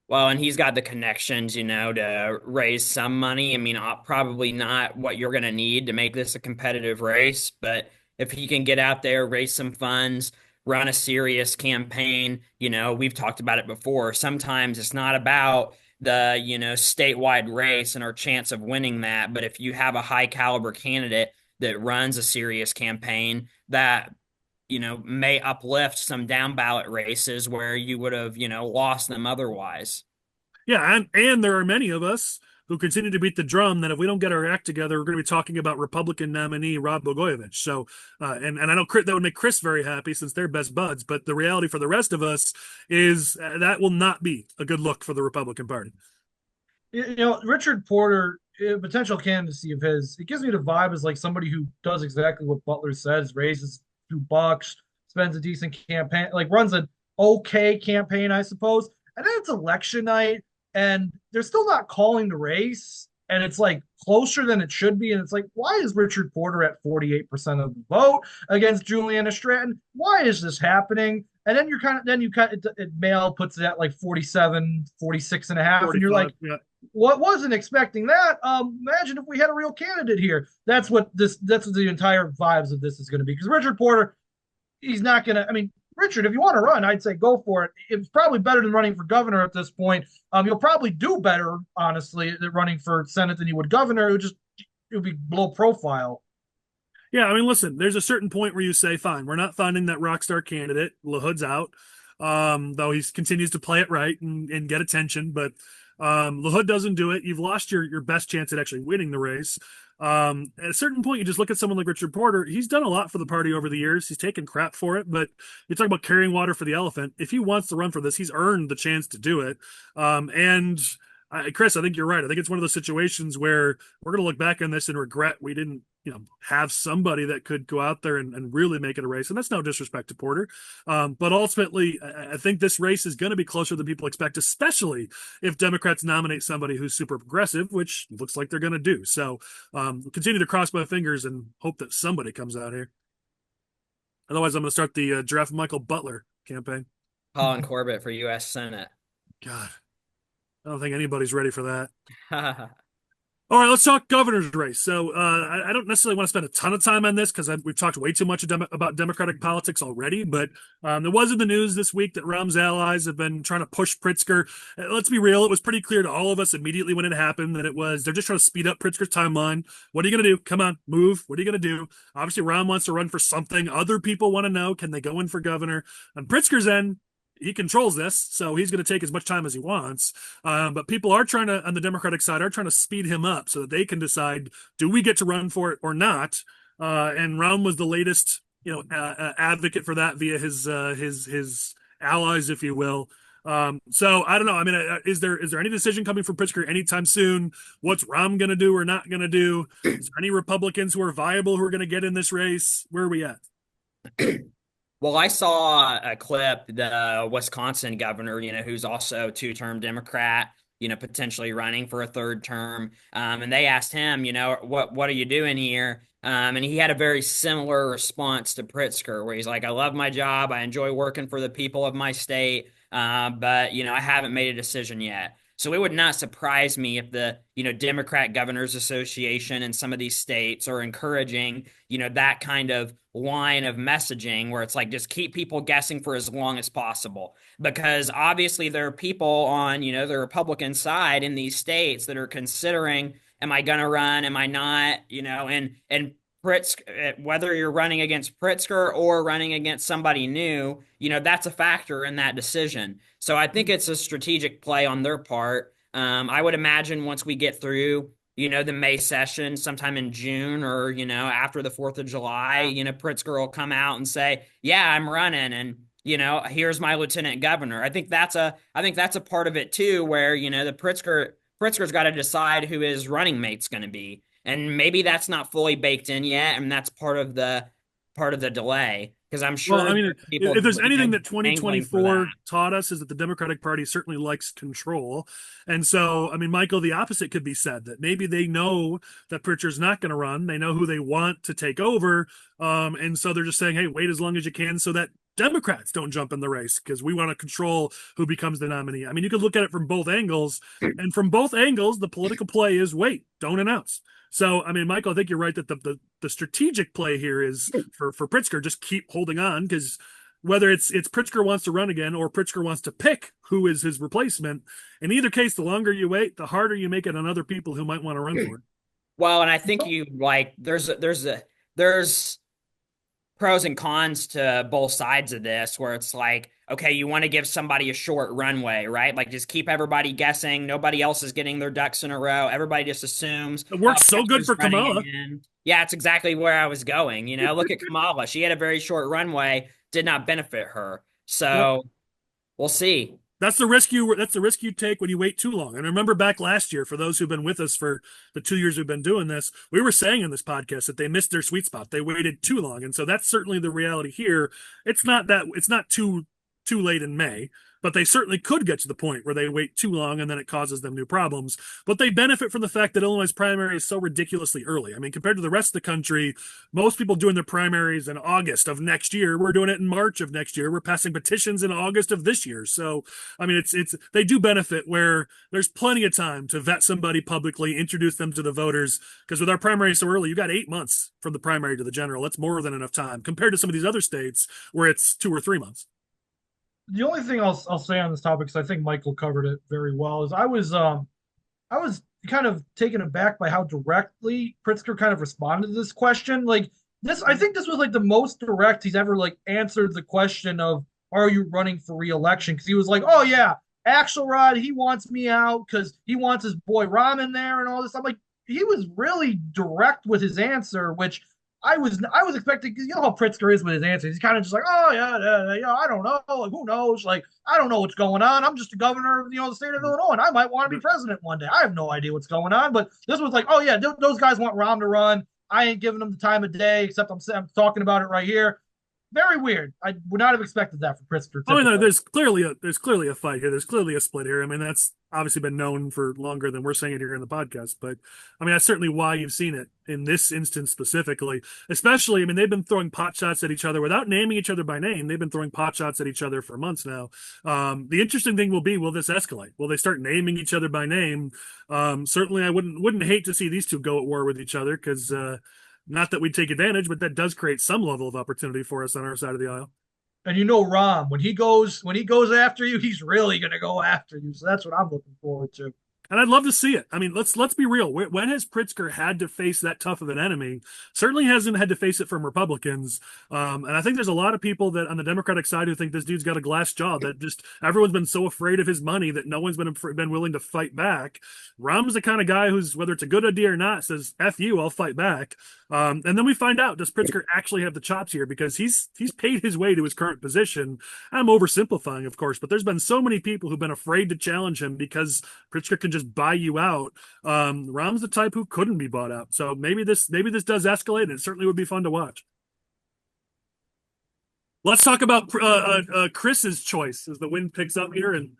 Well, and he's got the connections, to raise some money. I mean, probably not what you're going to need to make this a competitive race, but if he can get out there, raise some funds, run a serious campaign, we've talked about it before. Sometimes it's not about the, statewide race and our chance of winning that, but if you have a high caliber candidate that runs a serious campaign, that may uplift some down ballot races where you would have, lost them otherwise. Yeah, and there are many of us who continue to beat the drum that if we don't get our act together, we're going to be talking about Republican nominee Rod Blagojevich. So, and I know that would make Chris very happy since they're best buds. But the reality for the rest of us is that will not be a good look for the Republican Party. Richard Porter, potential candidacy of his, it gives me the vibe as like somebody who does exactly what Butler says, raises $2, spends a decent campaign, like runs an okay campaign, I suppose. And then it's election night, and they're still not calling the race, and it's like closer than it should be. And it's like, why is Richard Porter at 48% of the vote against Juliana Stratton? Why is this happening? And then Mail puts it at like 47, 46 and a half. And you're like, yeah. What wasn't expecting that? Imagine if we had a real candidate here. That's what the entire vibes of this is going to be. Because Richard Porter, he's not going to, I mean, Richard, if you want to run, I'd say go for it. It's probably better than running for governor at this point. You'll probably do better, honestly, than running for Senate than you would governor. It would be low profile. Yeah, I mean, listen, there's a certain point where you say, fine, we're not finding that rock star candidate. LaHood's out, though he continues to play it right and get attention. But LaHood doesn't do it. You've lost your best chance at actually winning the race. At a certain point, you just look at someone like Richard Porter. He's done a lot for the party over the years. He's taken crap for it, but you talk about carrying water for the elephant. If he wants to run for this, he's earned the chance to do it. Chris, I think you're right. I think it's one of those situations where we're going to look back on this and regret we didn't, have somebody that could go out there and really make it a race. And that's no disrespect to Porter. But ultimately, I think this race is going to be closer than people expect, especially if Democrats nominate somebody who's super progressive, which looks like they're going to do. So we'll continue to cross my fingers and hope that somebody comes out here. Otherwise, I'm going to start the draft Michael Butler campaign. Collin Corbett for U.S. Senate. God, I don't think anybody's ready for that. All right, let's talk governor's race. So I don't necessarily want to spend a ton of time on this because we've talked way too much about Democratic politics already. But there was in the news this week that Rahm's allies have been trying to push Pritzker. Let's be real. It was pretty clear to all of us immediately when it happened that they're just trying to speed up Pritzker's timeline. What are you going to do? Come on, move. What are you going to do? Obviously, Rahm wants to run for something. Other people want to know, can they go in for governor? On Pritzker's end, he controls this, so he's going to take as much time as he wants. But people on the Democratic side are trying to speed him up so that they can decide, do we get to run for it or not? And Rahm was the latest, advocate for that via his allies, if you will. So I don't know. I mean, is there any decision coming from Pritzker anytime soon? What's Rahm going to do or not going to do? Is there any Republicans who are viable who are going to get in this race? Where are we at? Well, I saw a clip, the Wisconsin governor, who's also two-term Democrat, potentially running for a third term. And they asked him, what are you doing here? And he had a very similar response to Pritzker, where he's like, I love my job. I enjoy working for the people of my state. But, I haven't made a decision yet. So it would not surprise me if the, Democrat Governors Association in some of these states are encouraging, that kind of line of messaging where it's like, just keep people guessing for as long as possible. Because obviously there are people on, the Republican side in these states that are considering, am I going to run? Am I not? And Pritzker, whether you're running against Pritzker or running against somebody new, that's a factor in that decision. So I think it's a strategic play on their part. I would imagine once we get through, the May session sometime in June or, after the 4th of July, Pritzker will come out and say, yeah, I'm running. And, here's my lieutenant governor. I think that's a part of it too, where, the Pritzker's got to decide who his running mate's going to be. And maybe that's not fully baked in yet. And that's part of the part of the delay, because I'm sure Well, I mean, people if there's anything that angling for that. 2024 taught us is that the Democratic Party certainly likes control. And so, I mean, Michael, the opposite could be said, that maybe they know that Pritzker's not going to run. They know who they want to take over. And so they're just saying, hey, wait as long as you can so that Democrats don't jump in the race because we want to control who becomes the nominee. I mean, you could look at it from both angles. And from both angles, the political play is wait, don't announce. So, I mean, Michael, I think you're right that the strategic play here is for Pritzker, just keep holding on, because whether it's Pritzker wants to run again or Pritzker wants to pick who is his replacement, in either case, the longer you wait, the harder you make it on other people who might want to run for it. Well, and I think there's pros and cons to both sides of this, where it's like, okay, you want to give somebody a short runway, right? Like, just keep everybody guessing. Nobody else is getting their ducks in a row. Everybody just assumes. It works so good for Kamala. Yeah, it's exactly where I was going. You know, look at Kamala. She had a very short runway, did not benefit her. So we'll see. That's the risk you take when you wait too long. And remember back last year, for those who've been with us for the 2 years we've been doing this, we were saying in this podcast that they missed their sweet spot. They waited too long. And so that's certainly the reality here. It's not too late in May, but they certainly could get to the point where they wait too long and then it causes them new problems. But they benefit from the fact that Illinois' primary is so ridiculously early. I mean, compared to the rest of the country, most people doing their primaries in August of next year. We're doing it in March of next year. We're passing petitions in August of this year. So, I mean, they do benefit where there's plenty of time to vet somebody publicly, introduce them to the voters. Because with our primary so early, you got 8 months from the primary to the general. That's more than enough time compared to some of these other states where it's 2 or 3 months. The only thing I'll say on this topic, because I think Michael covered it very well, is I was kind of taken aback by how directly Pritzker kind of responded to this question. Like this, I think this was like the most direct he's ever like answered the question of, are you running for re-election? Because he was like, oh yeah, Axelrod, he wants me out because he wants his boy Rahm in there and all this. I'm like, he was really direct with his answer, which I was expecting, you know how Pritzker is with his answers. He's kind of just like, oh yeah, I don't know, like who knows, like I don't know what's going on. I'm just the governor of the state of Illinois, and I might want to be president one day. I have no idea what's going on, but this was like, oh yeah, those guys want Rahm to run. I ain't giving them the time of day, except I'm talking about it right here. Very weird. I would not have expected that from Pritzker. Oh no, there's clearly a fight here. There's clearly a split here. I mean, that's obviously been known for longer than we're saying it here in the podcast. But I mean, that's certainly why you've seen it in this instance specifically. Especially, I mean, they've been throwing pot shots at each other without naming each other by name. They've been throwing pot shots at each other for months now. The interesting thing will be, will this escalate? Will they start naming each other by name? Certainly, I wouldn't hate to see these two go at war with each other, because not that we take advantage, but that does create some level of opportunity for us on our side of the aisle. And you know, Rahm, when he goes after you, he's really going to go after you. So that's what I'm looking forward to. And I'd love to see it. I mean, let's be real. When has Pritzker had to face that tough of an enemy? Certainly hasn't had to face it from Republicans. And I think there's a lot of people that on the Democratic side who think this dude's got a glass jaw, that just everyone's been so afraid of his money that no one's been willing to fight back. Rahm's the kind of guy who's, whether it's a good idea or not, says, F you, I'll fight back. And then we find out, does Pritzker actually have the chops here? Because he's paid his way to his current position. I'm oversimplifying, of course, but there's been so many people who've been afraid to challenge him because Pritzker can just buy you out. Rahm's the type who couldn't be bought out. So maybe this does escalate, and it certainly would be fun to watch. Let's talk about Chris's choice as the wind picks up here, and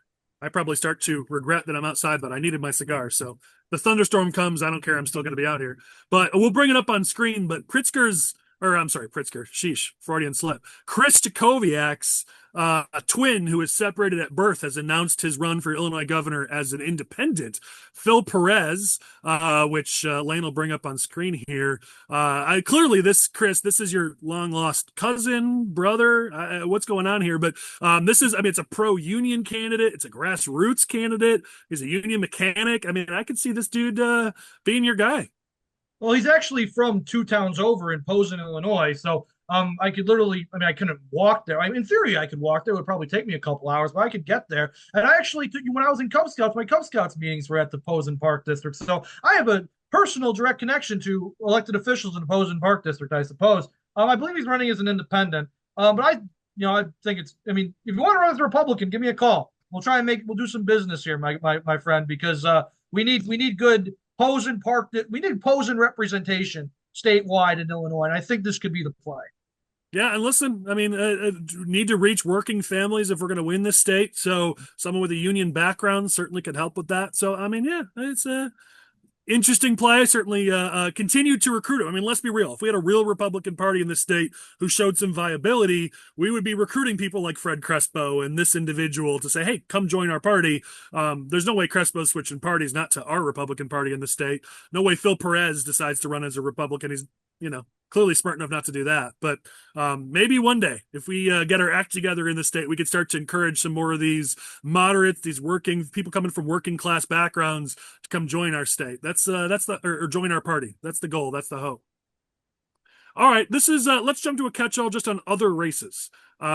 I probably start to regret that I'm outside, but I needed my cigar. So the thunderstorm comes, I don't care. I'm still going to be out here, but we'll bring it up on screen. But Pritzker, sheesh, Freudian slip. Chris Jackowiak's a twin who is separated at birth, has announced his run for Illinois governor as an independent. Phil Perez, which Lane will bring up on screen here. Clearly, Chris, this is your long lost cousin, brother. What's going on here? But it's a pro-union candidate. It's a grassroots candidate. He's a union mechanic. I mean, I could see this dude being your guy. Well, he's actually from 2 towns over in Posen, Illinois. So I could literally, I couldn't walk there. In theory, I could walk there. It would probably take me a couple hours, but I could get there. And I actually, when I was in Cub Scouts, my Cub Scouts meetings were at the Posen Park District. So I have a personal direct connection to elected officials in the Posen Park District, I suppose. I believe he's running as an independent. But I think if you want to run as a Republican, give me a call. We'll do some business here, my friend, because we need good we need Posen representation statewide in Illinois, and I think this could be the play. Yeah, and listen, I mean, need to reach working families if we're going to win this state. So someone with a union background certainly could help with that. So I mean, yeah, it's a interesting play. Certainly, continue to recruit. I mean, let's be real. If we had a real Republican Party in this state who showed some viability, we would be recruiting people like Fred Crespo and this individual to say, "Hey, come join our party." There's no way Crespo's switching parties, not to our Republican Party in the state. No way Phil Perez decides to run as a Republican. He's, clearly smart enough not to do that. But maybe one day, if we get our act together in the state, we could start to encourage some more of these moderates, these working people coming from working class backgrounds to come join our state. That's or join our party. That's the goal. That's the hope. All right, this is let's jump to a catch-all just on other races. We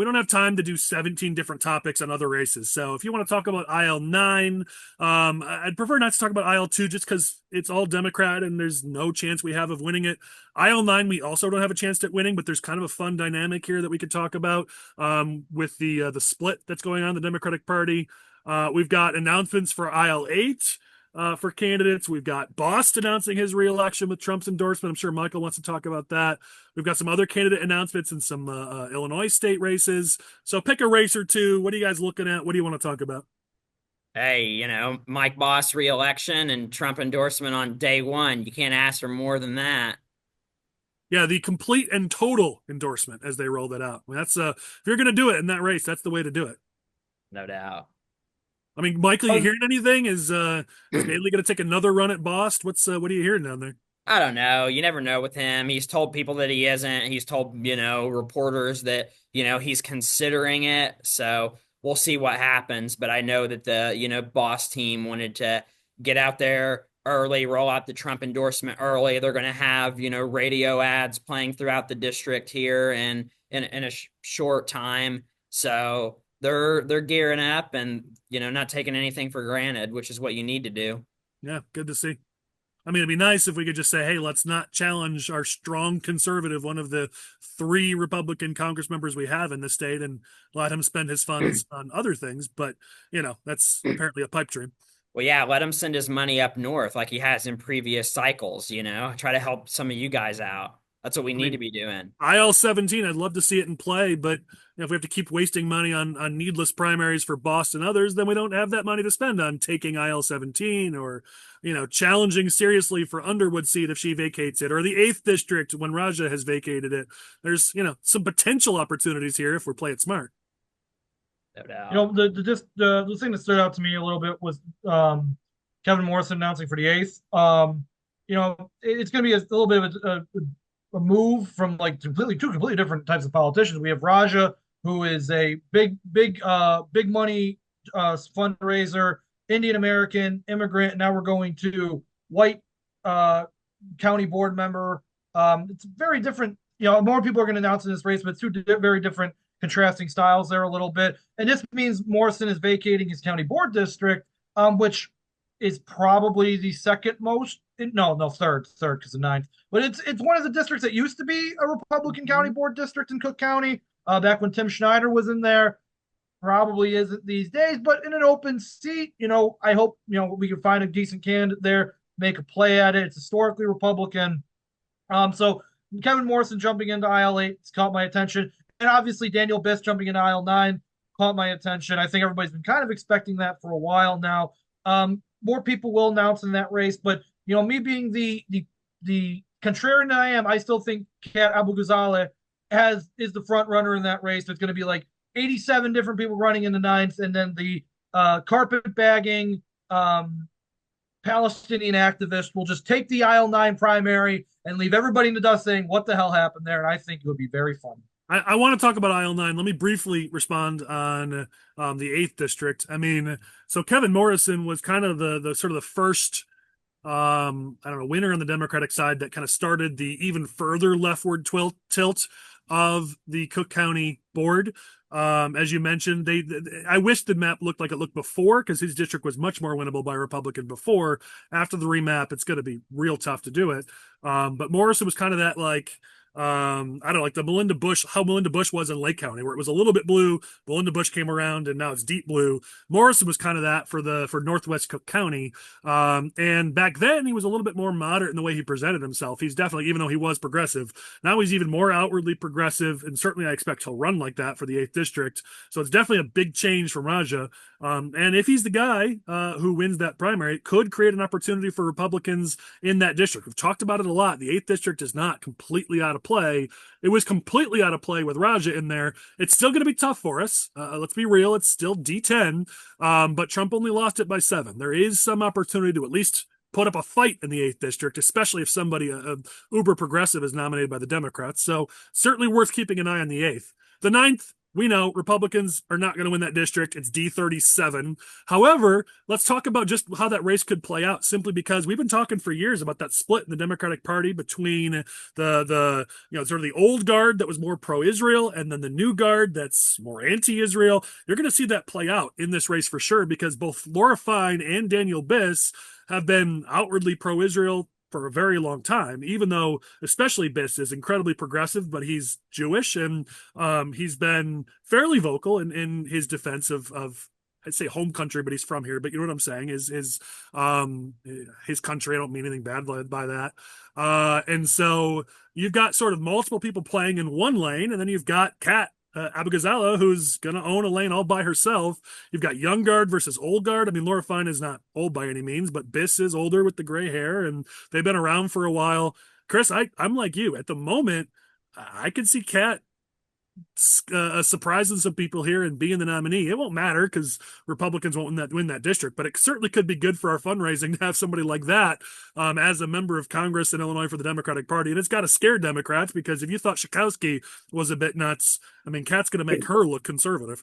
don't have time to do 17 different topics on other races. So if you want to talk about aisle 9, I'd prefer not to talk about aisle 2 just because it's all Democrat and there's no chance we have of winning it. Aisle 9, we also don't have a chance at winning, but there's kind of a fun dynamic here that we could talk about with the split that's going on in the Democratic Party. We've got announcements for aisle 8. For candidates. We've got Bost announcing his reelection with Trump's endorsement. I'm sure Michael wants to talk about that. We've got some other candidate announcements and some Illinois state races. So pick a race or two. What are you guys looking at? What do you want to talk about? Hey, Mike Bost reelection and Trump endorsement on day one. You can't ask for more than that. Yeah, the complete and total endorsement as they roll that out. I mean, that's if you're going to do it in that race, that's the way to do it. No doubt. I mean, Michael, you hearing anything? Is Haley going to take another run at Bost? What are you hearing down there? I don't know. You never know with him. He's told people that he isn't. He's told, reporters that, he's considering it. So we'll see what happens. But I know that the, Bost team wanted to get out there early, roll out the Trump endorsement early. They're going to have, radio ads playing throughout the district here in a short time. So they're gearing up and, not taking anything for granted, which is what you need to do. Yeah, good to see. I mean, it'd be nice if we could just say, hey, let's not challenge our strong conservative, one of the 3 Republican Congress members we have in the state, and let him spend his funds on other things. But, that's apparently a pipe dream. Well, yeah, let him send his money up north like he has in previous cycles, try to help some of you guys out. That's what we need to be doing. IL 17, I'd love to see it in play, but if we have to keep wasting money on needless primaries for Boston and others, then we don't have that money to spend on taking IL 17 or, challenging seriously for Underwood's seat if she vacates it, or the 8th district when Raja has vacated it. There's, some potential opportunities here if we're playing smart. No doubt. The thing that stood out to me a little bit was Kevin Morrison announcing for the 8th. It's going to be a little bit of a move from like two completely different types of politicians. We have Raja, who is a big money fundraiser, Indian American immigrant. Now we're going to white county board member. It's very different. More people are going to announce in this race, but 2 very different contrasting styles there a little bit. And this means Morrison is vacating his county board district, which is probably the second most. Third because the 9th. But it's one of the districts that used to be a Republican county board district in Cook County back when Tim Schneider was in there. Probably isn't these days, but in an open seat, I hope we can find a decent candidate there, make a play at it. It's historically Republican. So Kevin Morrison jumping into aisle 8 has caught my attention, and obviously Daniel Biss jumping into aisle 9 caught my attention. I think everybody's been kind of expecting that for a while now. More people will announce in that race, but me being the contrarian I am, I still think Kat Abu-Ghazaleh is the front runner in that race. There's going to be like 87 different people running in the 9th, and then the carpet-bagging Palestinian activist will just take the aisle 9 primary and leave everybody in the dust saying, what the hell happened there? And I think it would be very fun. I want to talk about aisle 9. Let me briefly respond on the 8th district. I mean, so Kevin Morrison was kind of the sort of the first winner on the Democratic side that kind of started the even further leftward tilt of the Cook County board. As you mentioned, I wish the map looked like it looked before, because his district was much more winnable by Republican before. After the remap, it's going to be real tough to do it. But Morrison was kind of that, like, I don't know, like how Melinda Bush was in Lake County, where it was a little bit blue. Melinda Bush came around and now it's deep blue. Morrison was kind of that for Northwest Cook County. And back then he was a little bit more moderate in the way he presented himself. He's definitely, even though he was progressive, now he's even more outwardly progressive. And certainly I expect he'll run like that for the 8th district. So it's definitely a big change from Raja. And if he's the guy who wins that primary, it could create an opportunity for Republicans in that district. We've talked about it a lot. The 8th district is not completely out of play. It was completely out of play with Raja in there. It's still going to be tough for us. Let's be real. It's still D10, but Trump only lost it by 7. There is some opportunity to at least put up a fight in the 8th district, especially if somebody uber progressive is nominated by the Democrats. So certainly worth keeping an eye on the 8th. The 9th, we know Republicans are not going to win that district. It's D37. However, let's talk about just how that race could play out, simply because we've been talking for years about that split in the Democratic Party between the sort of the old guard that was more pro-Israel and then the new guard that's more anti-Israel. You're going to see that play out in this race for sure, because both Laura Fine and Daniel Biss have been outwardly pro-Israel for a very long time, even though especially Biss is incredibly progressive, but he's Jewish, and he's been fairly vocal in his defense of I'd say home country, but he's from here. But you know what I'm saying is his country. I don't mean anything bad by that. And so you've got sort of multiple people playing in one lane, and then you've got Kat Abou-Gazala, who's going to own a lane all by herself. You've got young guard versus old guard. I mean, Laura Fine is not old by any means, but Biss is older with the gray hair, and they've been around for a while. Chris, I'm like you. At the moment, I could see Kat surprising some people here and being the nominee. It won't matter because Republicans won't win that district, but it certainly could be good for our fundraising to have somebody like that as a member of Congress in Illinois for the Democratic Party. And it's got to scare Democrats, because if you thought Schakowsky was a bit nuts, I mean, Kat's going to make her look conservative.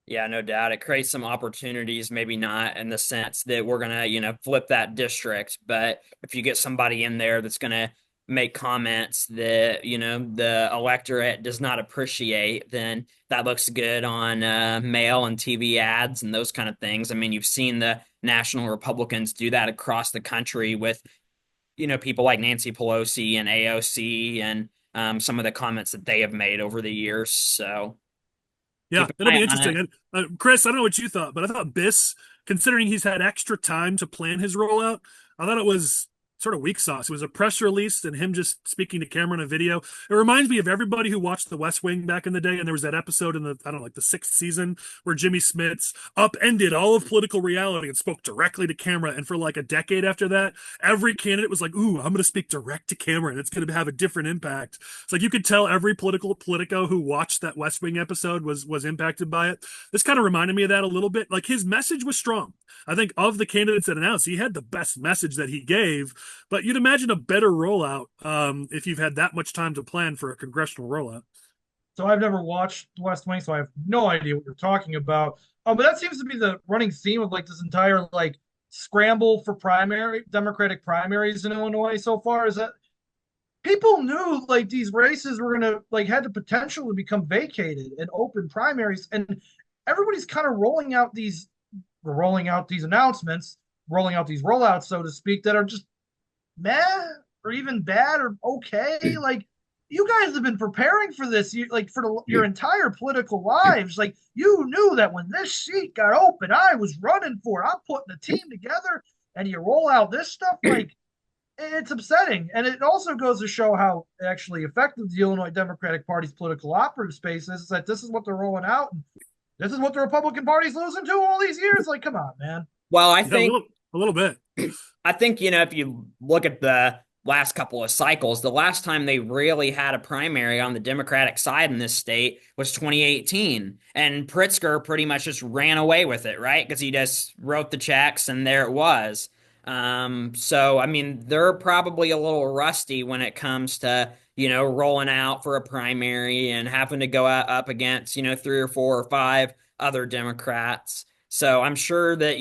Yeah, no doubt. It creates some opportunities, maybe not in the sense that we're going to, flip that district. But if you get somebody in there that's going to make comments that, the electorate does not appreciate, then that looks good on mail and TV ads and those kind of things. I mean, you've seen the national Republicans do that across the country with, people like Nancy Pelosi and AOC and some of the comments that they have made over the years. So yeah, it'll be interesting. And Chris, I don't know what you thought, but I thought Biss, considering he's had extra time to plan his rollout, I thought it was sort of weak sauce. It was a press release and him just speaking to camera in a video. It reminds me of everybody who watched The West Wing back in the day, and there was that episode in the, I don't know, like the 6th season where Jimmy Smits upended all of political reality and spoke directly to camera. And for like a decade after that, every candidate was like, ooh, I'm going to speak direct to camera and it's going to have a different impact. It's like you could tell every politico who watched that West Wing episode was impacted by it. This kind of reminded me of that a little bit. Like his message was strong. I think of the candidates that announced, he had the best message that he gave. But you'd imagine a better rollout if you've had that much time to plan for a congressional rollout. So I've never watched West Wing, so I have no idea what you're talking about. But that seems to be the running theme of like this entire like scramble for Democratic primaries in Illinois so far. Is that people knew like these races were gonna like had the potential to become vacated and open primaries, and everybody's kind of rolling out these announcements, rolling out these rollouts, so to speak, that are just meh or even bad or okay. Like you guys have been preparing for this, your entire political lives. Like you knew that when this seat got open, I was running for it. I'm putting a team together, and you roll out this stuff. Like it's upsetting, and it also goes to show how actually effective the Illinois Democratic Party's political operative space is. That this is what they're rolling out, and this is what the Republican Party's losing to all these years. Like, come on, man. Well, I think a little bit. I think, if you look at the last couple of cycles, the last time they really had a primary on the Democratic side in this state was 2018. And Pritzker pretty much just ran away with it, right? Because he just wrote the checks and there it was. So, I mean, they're probably a little rusty when it comes to, rolling out for a primary and having to go up against, 3 or 4 or 5 other Democrats. So I'm sure that,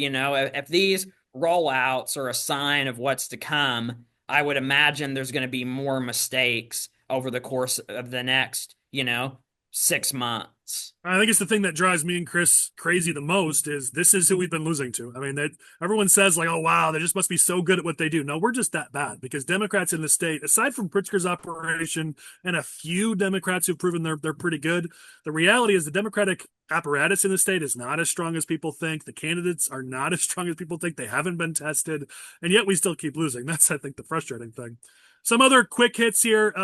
if these rollouts are a sign of what's to come, I would imagine there's going to be more mistakes over the course of the next, 6 months. Democrats. I think it's the thing that drives me and Chris crazy the most is this is who we've been losing to. I mean, everyone says like, oh, wow, they just must be so good at what they do. No, we're just that bad because Democrats in the state, aside from Pritzker's operation and a few Democrats who've proven they're pretty good, the reality is the Democratic apparatus in the state is not as strong as people think. The candidates are not as strong as people think. They haven't been tested, and yet we still keep losing. That's, I think, the frustrating thing. Some other quick hits here.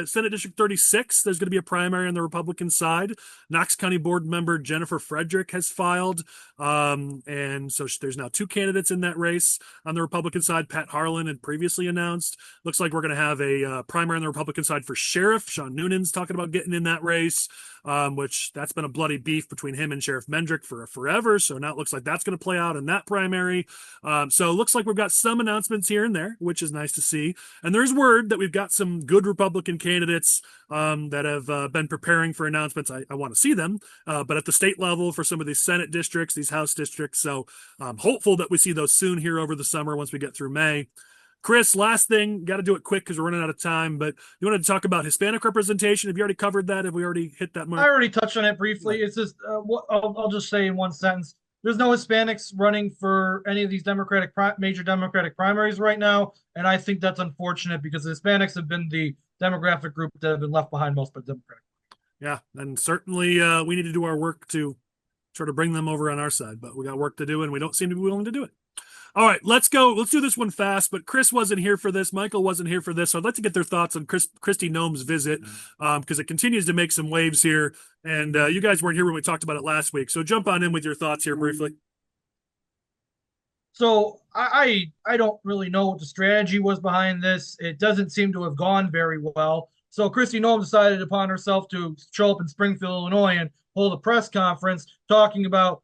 Senate District 36, there's going to be a primary on the Republican side. Knox County Board member Jennifer Frederick has filed. And so there's now 2 candidates in that race. On the Republican side, Pat Harlan had previously announced. Looks like we're going to have a primary on the Republican side for sheriff. Sean Noonan's talking about getting in that race, which that's been a bloody beef between him and Sheriff Mendrick for forever. So now it looks like that's going to play out in that primary. So it looks like we've got some announcements here and there, which is nice to see. And there's word that we've got some good Republican candidates that have been preparing for announcements. I want to see them, but at the state level for some of these Senate districts, these House districts. So I'm hopeful that we see those soon here over the summer once we get through May. Chris, last thing, got to do it quick because we're running out of time, but you wanted to talk about Hispanic representation. Have you already covered that? Have we already hit that mark? I already touched on it briefly. It's just, I'll just say in one sentence, there's no Hispanics running for any of these major Democratic primaries right now, and I think that's unfortunate because the Hispanics have been the demographic group that have been left behind most by the Democratic. Yeah, and certainly we need to do our work to sort of bring them over on our side, but we got work to do, and we don't seem to be willing to do it. All right, let's go. Let's do this one fast, but Chris wasn't here for this. Michael wasn't here for this. So I'd like to get their thoughts on Kristi Noem's visit because it continues to make some waves here. And you guys weren't here when we talked about it last week. So jump on in with your thoughts here briefly. So I don't really know what the strategy was behind this. It doesn't seem to have gone very well. So Kristi Noem decided upon herself to show up in Springfield, Illinois and hold a press conference talking about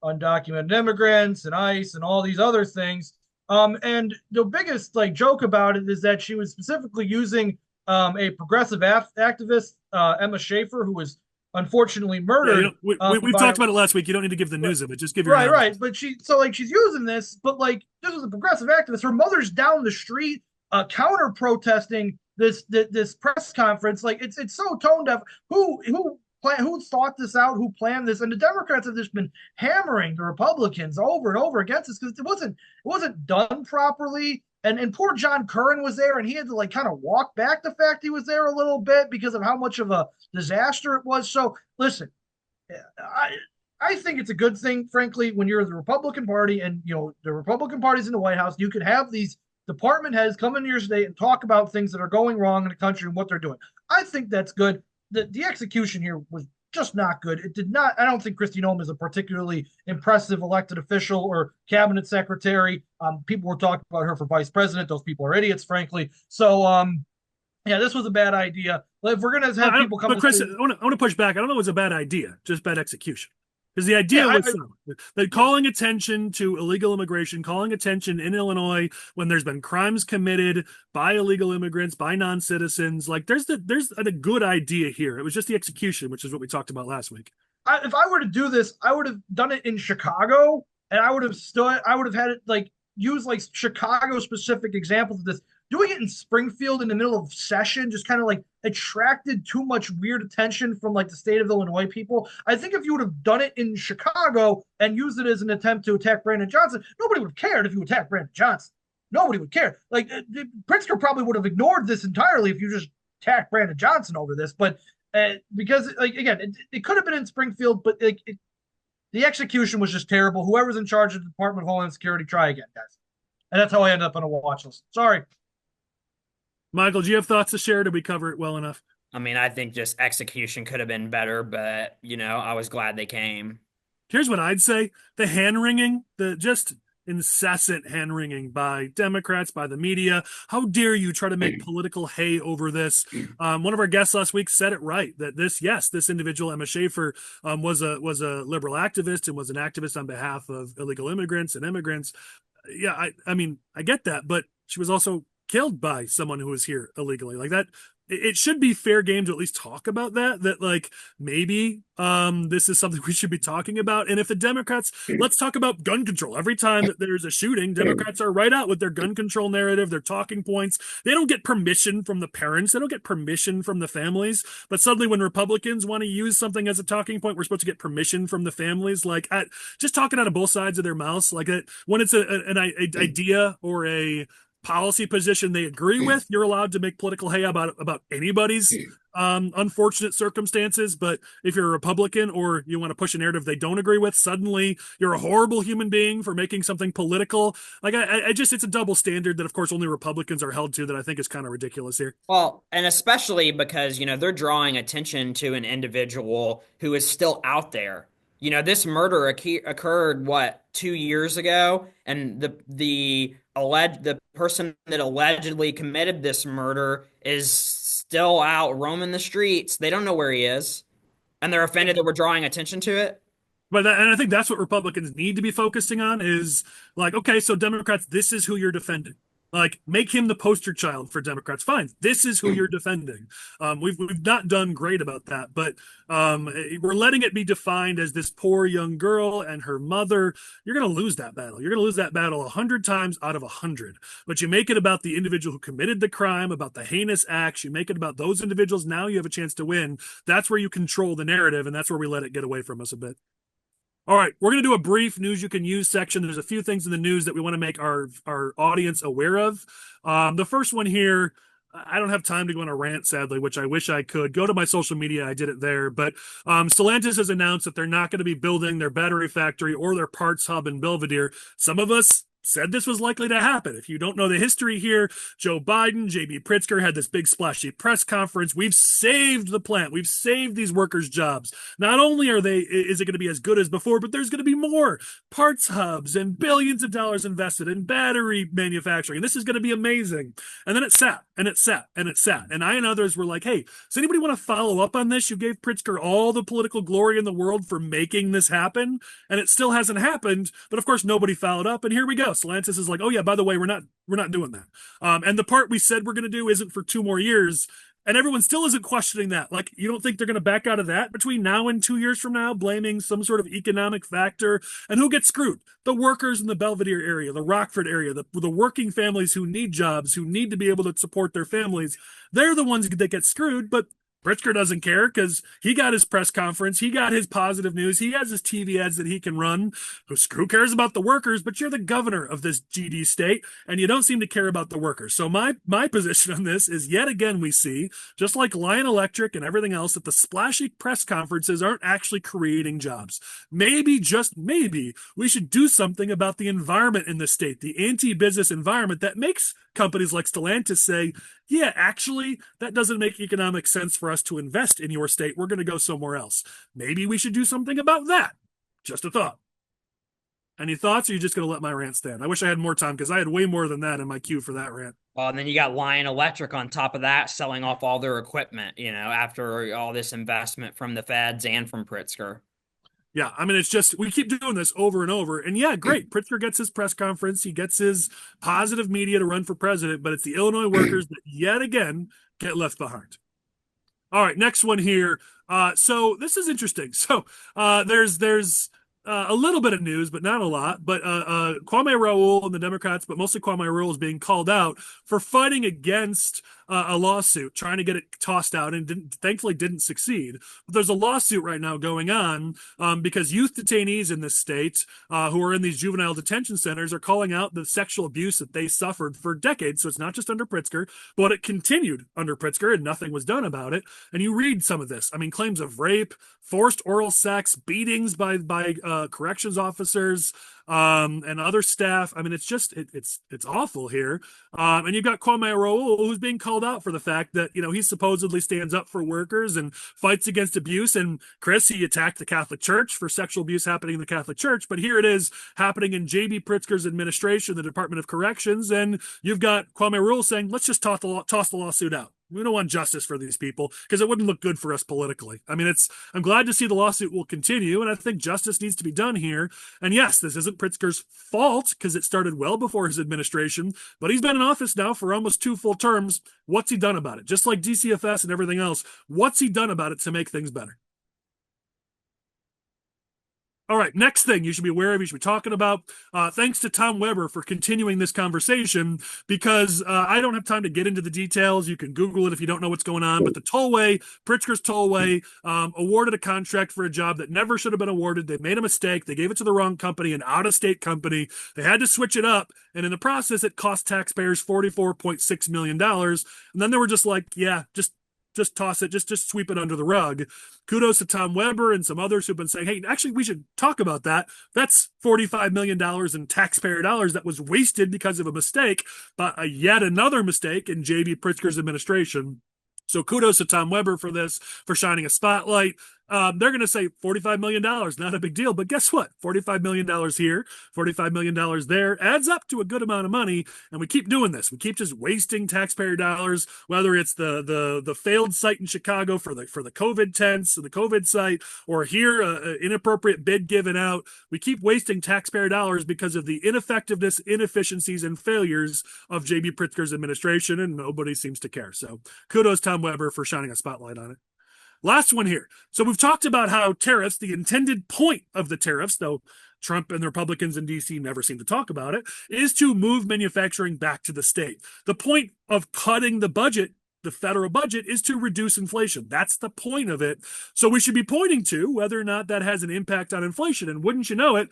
undocumented immigrants and ICE and all these other things. And the biggest joke about it is that she was specifically using a progressive activist, Emma Schaefer, who was unfortunately murdered. Yeah, we've talked about it last week. You don't need to give the news of it. Just give your right. But she's using this, but this was a progressive activist. Her mother's down the street counter protesting this press conference. It's so tone deaf. Who thought this out? Who planned this? And the Democrats have just been hammering the Republicans over and over against this because it wasn't done properly. And poor John Curran was there, and he had to kind of walk back the fact he was there a little bit because of how much of a disaster it was. So listen, I think it's a good thing, frankly, when you're the Republican Party and the Republican Party's in the White House, you could have these department heads come into your state and talk about things that are going wrong in the country and what they're doing. I think that's good. The execution here was just not good. It did not. I don't think Kristi Noem is a particularly impressive elected official or cabinet secretary. People were talking about her for vice president. Those people are idiots, frankly. So, yeah, this was a bad idea. If we're gonna have people come, but Chris, I want to push back. I don't know if it's a bad idea, just bad execution. Because the idea was that calling attention to illegal immigration, calling attention in Illinois when there's been crimes committed by illegal immigrants, by non-citizens, there's a good idea here. It was just the execution, which is what we talked about last week. If I were to do this, I would have done it in Chicago, and I would have had it use Chicago specific examples of this. Doing it in Springfield in the middle of session just kind of attracted too much weird attention from the state of Illinois people. I think if you would have done it in Chicago and used it as an attempt to attack Brandon Johnson, nobody would have cared if you attacked Brandon Johnson. Nobody would care. Pritzker probably would have ignored this entirely if you just attacked Brandon Johnson over this. But because again, it could have been in Springfield, but the execution was just terrible. Whoever's in charge of the Department of Homeland Security, try again, guys. And that's how I ended up on a watch list. Sorry. Michael, do you have thoughts to share? Did we cover it well enough? I mean, I think just execution could have been better, but, I was glad they came. Here's what I'd say. The hand-wringing, the just incessant hand-wringing by Democrats, by the media. How dare you try to make political hay over this? One of our guests last week said it right, that this individual, Emma Schaefer, was a liberal activist and was an activist on behalf of illegal immigrants and immigrants. Yeah, I mean, I get that, but she was also killed by someone who was here illegally. it should be fair game to at least talk about that like maybe this is something we should be talking about. And if the Democrats, let's talk about gun control. Every time that there's a shooting, Democrats are right out with their gun control narrative, their talking points. They don't get permission from the parents. They don't get permission from the families. But suddenly when Republicans want to use something as a talking point, we're supposed to get permission from the families. Like just talking out of both sides of their mouths. Like when it's an idea or a policy position they agree with, you're allowed to make political hay about anybody's unfortunate circumstances. But if you're a Republican or you want to push a narrative they don't agree with, suddenly you're a horrible human being for making something political. Like I just, it's a double standard that of course only Republicans are held to that I think is kind of ridiculous here. Well, and especially because, they're drawing attention to an individual who is still out there. This murder occurred, 2 years ago, and the person that allegedly committed this murder is still out roaming the streets. They don't know where he is, and they're offended that we're drawing attention to it. And I think that's what Republicans need to be focusing on is like, okay, so Democrats, this is who you're defending. Like, make him the poster child for Democrats. Fine, this is who you're defending. We've not done great about that, but we're letting it be defined as this poor young girl and her mother. You're going to lose that battle. You're going to lose that battle 100 times out of 100. But you make it about the individual who committed the crime, about the heinous acts. You make it about those individuals. Now you have a chance to win. That's where you control the narrative, and that's where we let it get away from us a bit. All right, we're going to do a brief news you can use section. There's a few things in the news that we want to make our audience aware of. The first one here, I don't have time to go on a rant, sadly, which I wish I could. Go to my social media. I did it there. But Stellantis has announced that they're not going to be building their battery factory or their parts hub in Belvidere. Some of us said this was likely to happen. If you don't know the history here, Joe Biden, JB Pritzker had this big splashy press conference. We've saved the plant. We've saved these workers' jobs. Not only is it going to be as good as before, but there's going to be more parts hubs and billions of dollars invested in battery manufacturing. This is going to be amazing. And then it sat and it sat and it sat. And I and others were like, hey, does anybody want to follow up on this? You gave Pritzker all the political glory in the world for making this happen, and it still hasn't happened. But of course, nobody followed up. And here we go. Stellantis is like, oh yeah, by the way, we're not doing that. And the part we said we're going to do isn't for 2 more years. And everyone still isn't questioning that. Like, you don't think they're going to back out of that between now and 2 years from now, blaming some sort of economic factor? And who gets screwed? The workers in the Belvidere area, the Rockford area, the working families who need jobs, who need to be able to support their families. They're the ones that get screwed, but Pritzker doesn't care because he got his press conference. He got his positive news. He has his TV ads that he can run. Who cares about the workers? But you're the governor of this GD state, and you don't seem to care about the workers. So my position on this is, yet again, we see, just like Lion Electric and everything else, that the splashy press conferences aren't actually creating jobs. Maybe, just maybe, we should do something about the environment in the state, the anti-business environment that makes companies like Stellantis say, yeah, actually, that doesn't make economic sense for us to invest in your state. We're going to go somewhere else. Maybe we should do something about that. Just a thought. Any thoughts, or are you just going to let my rant stand? I wish I had more time because I had way more than that in my queue for that rant. Well, and then you got Lion Electric on top of that, selling off all their equipment, after all this investment from the feds and from Pritzker. Yeah, I mean, it's just, we keep doing this over and over. And yeah, great. Pritzker gets his press conference. He gets his positive media to run for president, but it's the Illinois workers that yet again get left behind. All right, next one here. So this is interesting. So there's a little bit of news, but not a lot. But Kwame Raoul and the Democrats, but mostly Kwame Raoul, is being called out for fighting against a lawsuit, trying to get it tossed out, and thankfully didn't succeed. But there's a lawsuit right now going on because youth detainees in this state who are in these juvenile detention centers are calling out the sexual abuse that they suffered for decades. So it's not just under Pritzker, but it continued under Pritzker, and nothing was done about it. And you read some of this. I mean, claims of rape, forced oral sex, beatings by corrections officers, and other staff. I mean, it's just, it's awful here. And you've got Kwame Raoul, who's being called out for the fact that, he supposedly stands up for workers and fights against abuse. And Chris, he attacked the Catholic Church for sexual abuse happening in the Catholic Church. But here it is happening in JB Pritzker's administration, the Department of Corrections. And you've got Kwame Raoul saying, let's just toss the lawsuit out. We don't want justice for these people because it wouldn't look good for us politically. I mean, I'm glad to see the lawsuit will continue, and I think justice needs to be done here. And yes, this isn't Pritzker's fault because it started well before his administration, but he's been in office now for almost 2 full terms. What's he done about it? Just like DCFS and everything else, what's he done about it to make things better? All right, next thing you should be aware of, you should be talking about, thanks to Tom Weber for continuing this conversation, because I don't have time to get into the details. You can Google it if you don't know what's going on, but the Tollway, Pritzker's Tollway, awarded a contract for a job that never should have been awarded. They made a mistake. They gave it to the wrong company, an out-of-state company. They had to switch it up, and in the process, it cost taxpayers $44.6 million. And then they were just like, yeah, just toss it, just sweep it under the rug. Kudos to Tom Weber and some others who've been saying, hey, actually, we should talk about that. That's $45 million in taxpayer dollars that was wasted because of a mistake, but yet another mistake in J.B. Pritzker's administration. So kudos to Tom Weber for this, for shining a spotlight. They're going to say $45 million, not a big deal. But guess what? $45 million here, $45 million there adds up to a good amount of money. And we keep doing this. We keep just wasting taxpayer dollars, whether it's the failed site in Chicago for the COVID tents, the COVID site, or here, inappropriate bid given out. We keep wasting taxpayer dollars because of the ineffectiveness, inefficiencies, and failures of J.B. Pritzker's administration, and nobody seems to care. So kudos, Tom Weber, for shining a spotlight on it. Last one here. So we've talked about how tariffs, the intended point of the tariffs, though Trump and the Republicans in D.C. never seem to talk about it, is to move manufacturing back to the state. The point of cutting the budget, the federal budget, is to reduce inflation. That's the point of it. So we should be pointing to whether or not that has an impact on inflation. And wouldn't you know it,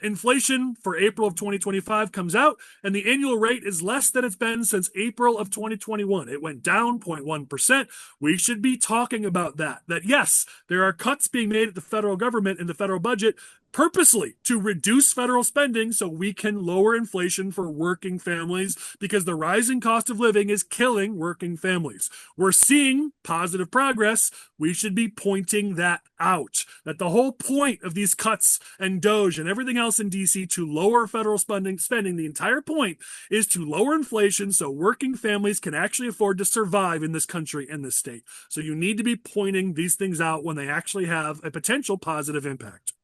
inflation for April of 2025 comes out, and the annual rate is less than it's been since April of 2021. It went down 0.1%. We should be talking about that yes, there are cuts being made at the federal government in the federal budget purposely to reduce federal spending so we can lower inflation for working families, because the rising cost of living is killing working families. We're seeing positive progress. We should be pointing that out, that the whole point of these cuts and DOGE and everything else in DC to lower federal spending, the entire point is to lower inflation so working families can actually afford to survive in this country and this state. So you need to be pointing these things out when they actually have a potential positive impact.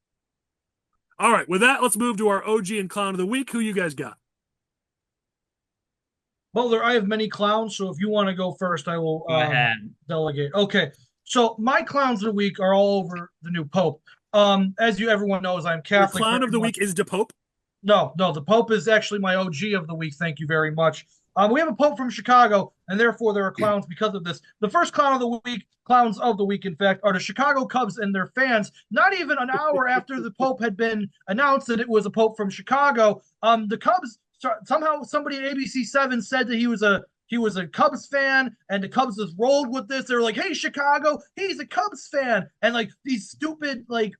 All right, with that, let's move to our OG and Clown of the Week. Who you guys got? Butler, I have many clowns, so if you want to go first, I will delegate. Okay, so my clowns of the week are all over the new Pope. As everyone knows, I'm Catholic. Your clown of the week is the Pope? No, the Pope is actually my OG of the week. Thank you very much. We have a Pope from Chicago, and therefore there are clowns because of this. The first clowns of the week, in fact, are the Chicago Cubs and their fans. Not even an hour after the Pope had been announced that it was a Pope from Chicago, the Cubs, somehow somebody at ABC7 said that he was a Cubs fan, and the Cubs just rolled with this. They were like, hey, Chicago, he's a Cubs fan. And like these stupid like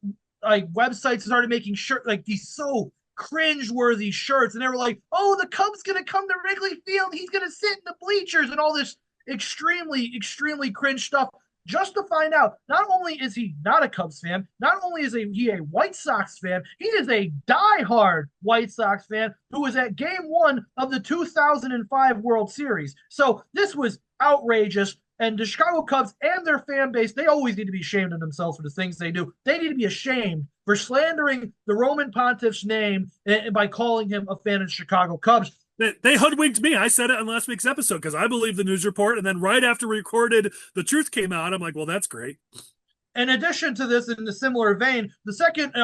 websites started making shirts, like these so cringe-worthy shirts, and they were like, oh, the Cubs gonna come to Wrigley Field, he's gonna sit in the bleachers, and all this extremely cringe stuff, just to find out not only is he not a Cubs fan, not only is he a White Sox fan, he is a diehard White Sox fan who was at Game 1 of the 2005 World Series. So this was outrageous. And the Chicago Cubs and their fan base, they always need to be ashamed of themselves for the things they do. They need to be ashamed for slandering the Roman Pontiff's name by calling him a fan of the Chicago Cubs. They hoodwinked me. I said it on last week's episode because I believed the news report. And then right after we recorded, the truth came out. I'm like, well, that's great. In addition to this, in a similar vein, the second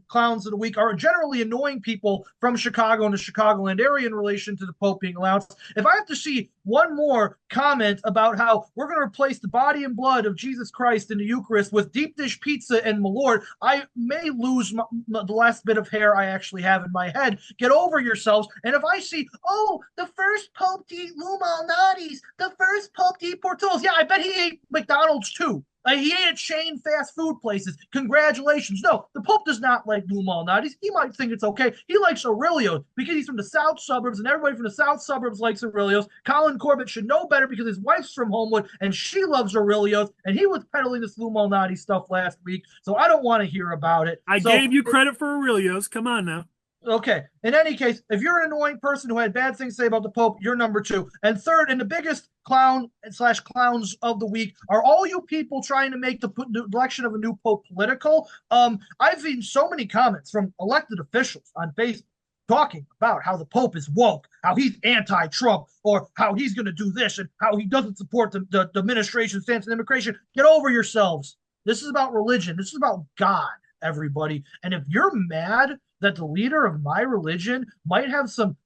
clowns of the week are generally annoying people from Chicago and the Chicagoland area in relation to the Pope being announced. If I have to see one more comment about how we're going to replace the body and blood of Jesus Christ in the Eucharist with deep dish pizza and Malort, I may lose the last bit of hair I actually have in my head. Get over yourselves. And if I see, oh, the first Pope to eat Lou Malnati's, the first Pope to eat Portillo's, yeah, I bet he ate McDonald's too. He ate at chain fast food places. Congratulations. No, the Pope does not like Lou Malnati's. He might think it's okay. He likes Aurelio's because he's from the South suburbs, and everybody from the South suburbs likes Aurelio's. Collin Corbett should know better because his wife's from Homewood, and she loves Aurelio's, and he was peddling this Lou Malnati stuff last week, so I don't want to hear about it. I gave you credit for Aurelio's. Come on now. Okay. In any case, if you're an annoying person who had bad things to say about the Pope, you're number 2. And third, and the biggest clown slash clowns of the week are all you people trying to make the election of a new pope political. I've seen so many comments from elected officials on Facebook talking about how the Pope is woke, how he's anti-Trump, or how he's going to do this, and how he doesn't support the administration's stance on immigration. Get over yourselves. This is about religion. This is about God, everybody. And if you're mad that the leader of my religion might have some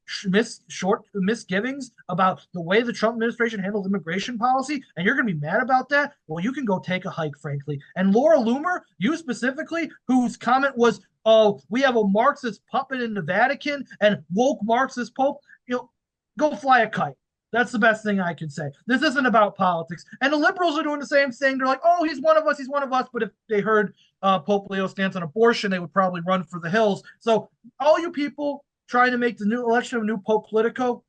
misgivings about the way the Trump administration handles immigration policy, and you're going to be mad about that, well, you can go take a hike, frankly. And Laura Loomer, you specifically, whose comment was, oh, we have a Marxist puppet in the Vatican and woke Marxist Pope, go fly a kite. That's the best thing I can say. This isn't about politics. And the liberals are doing the same thing. They're like, oh, he's one of us. He's one of us. But if they heard Pope Leo's stance on abortion, they would probably run for the hills. So all you people trying to make the new election of a new Pope Politico,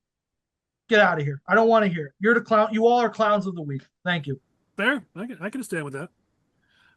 get out of here. I don't want to hear it. You're the clown. You all are clowns of the week. Thank you. Fair. I can stand with that.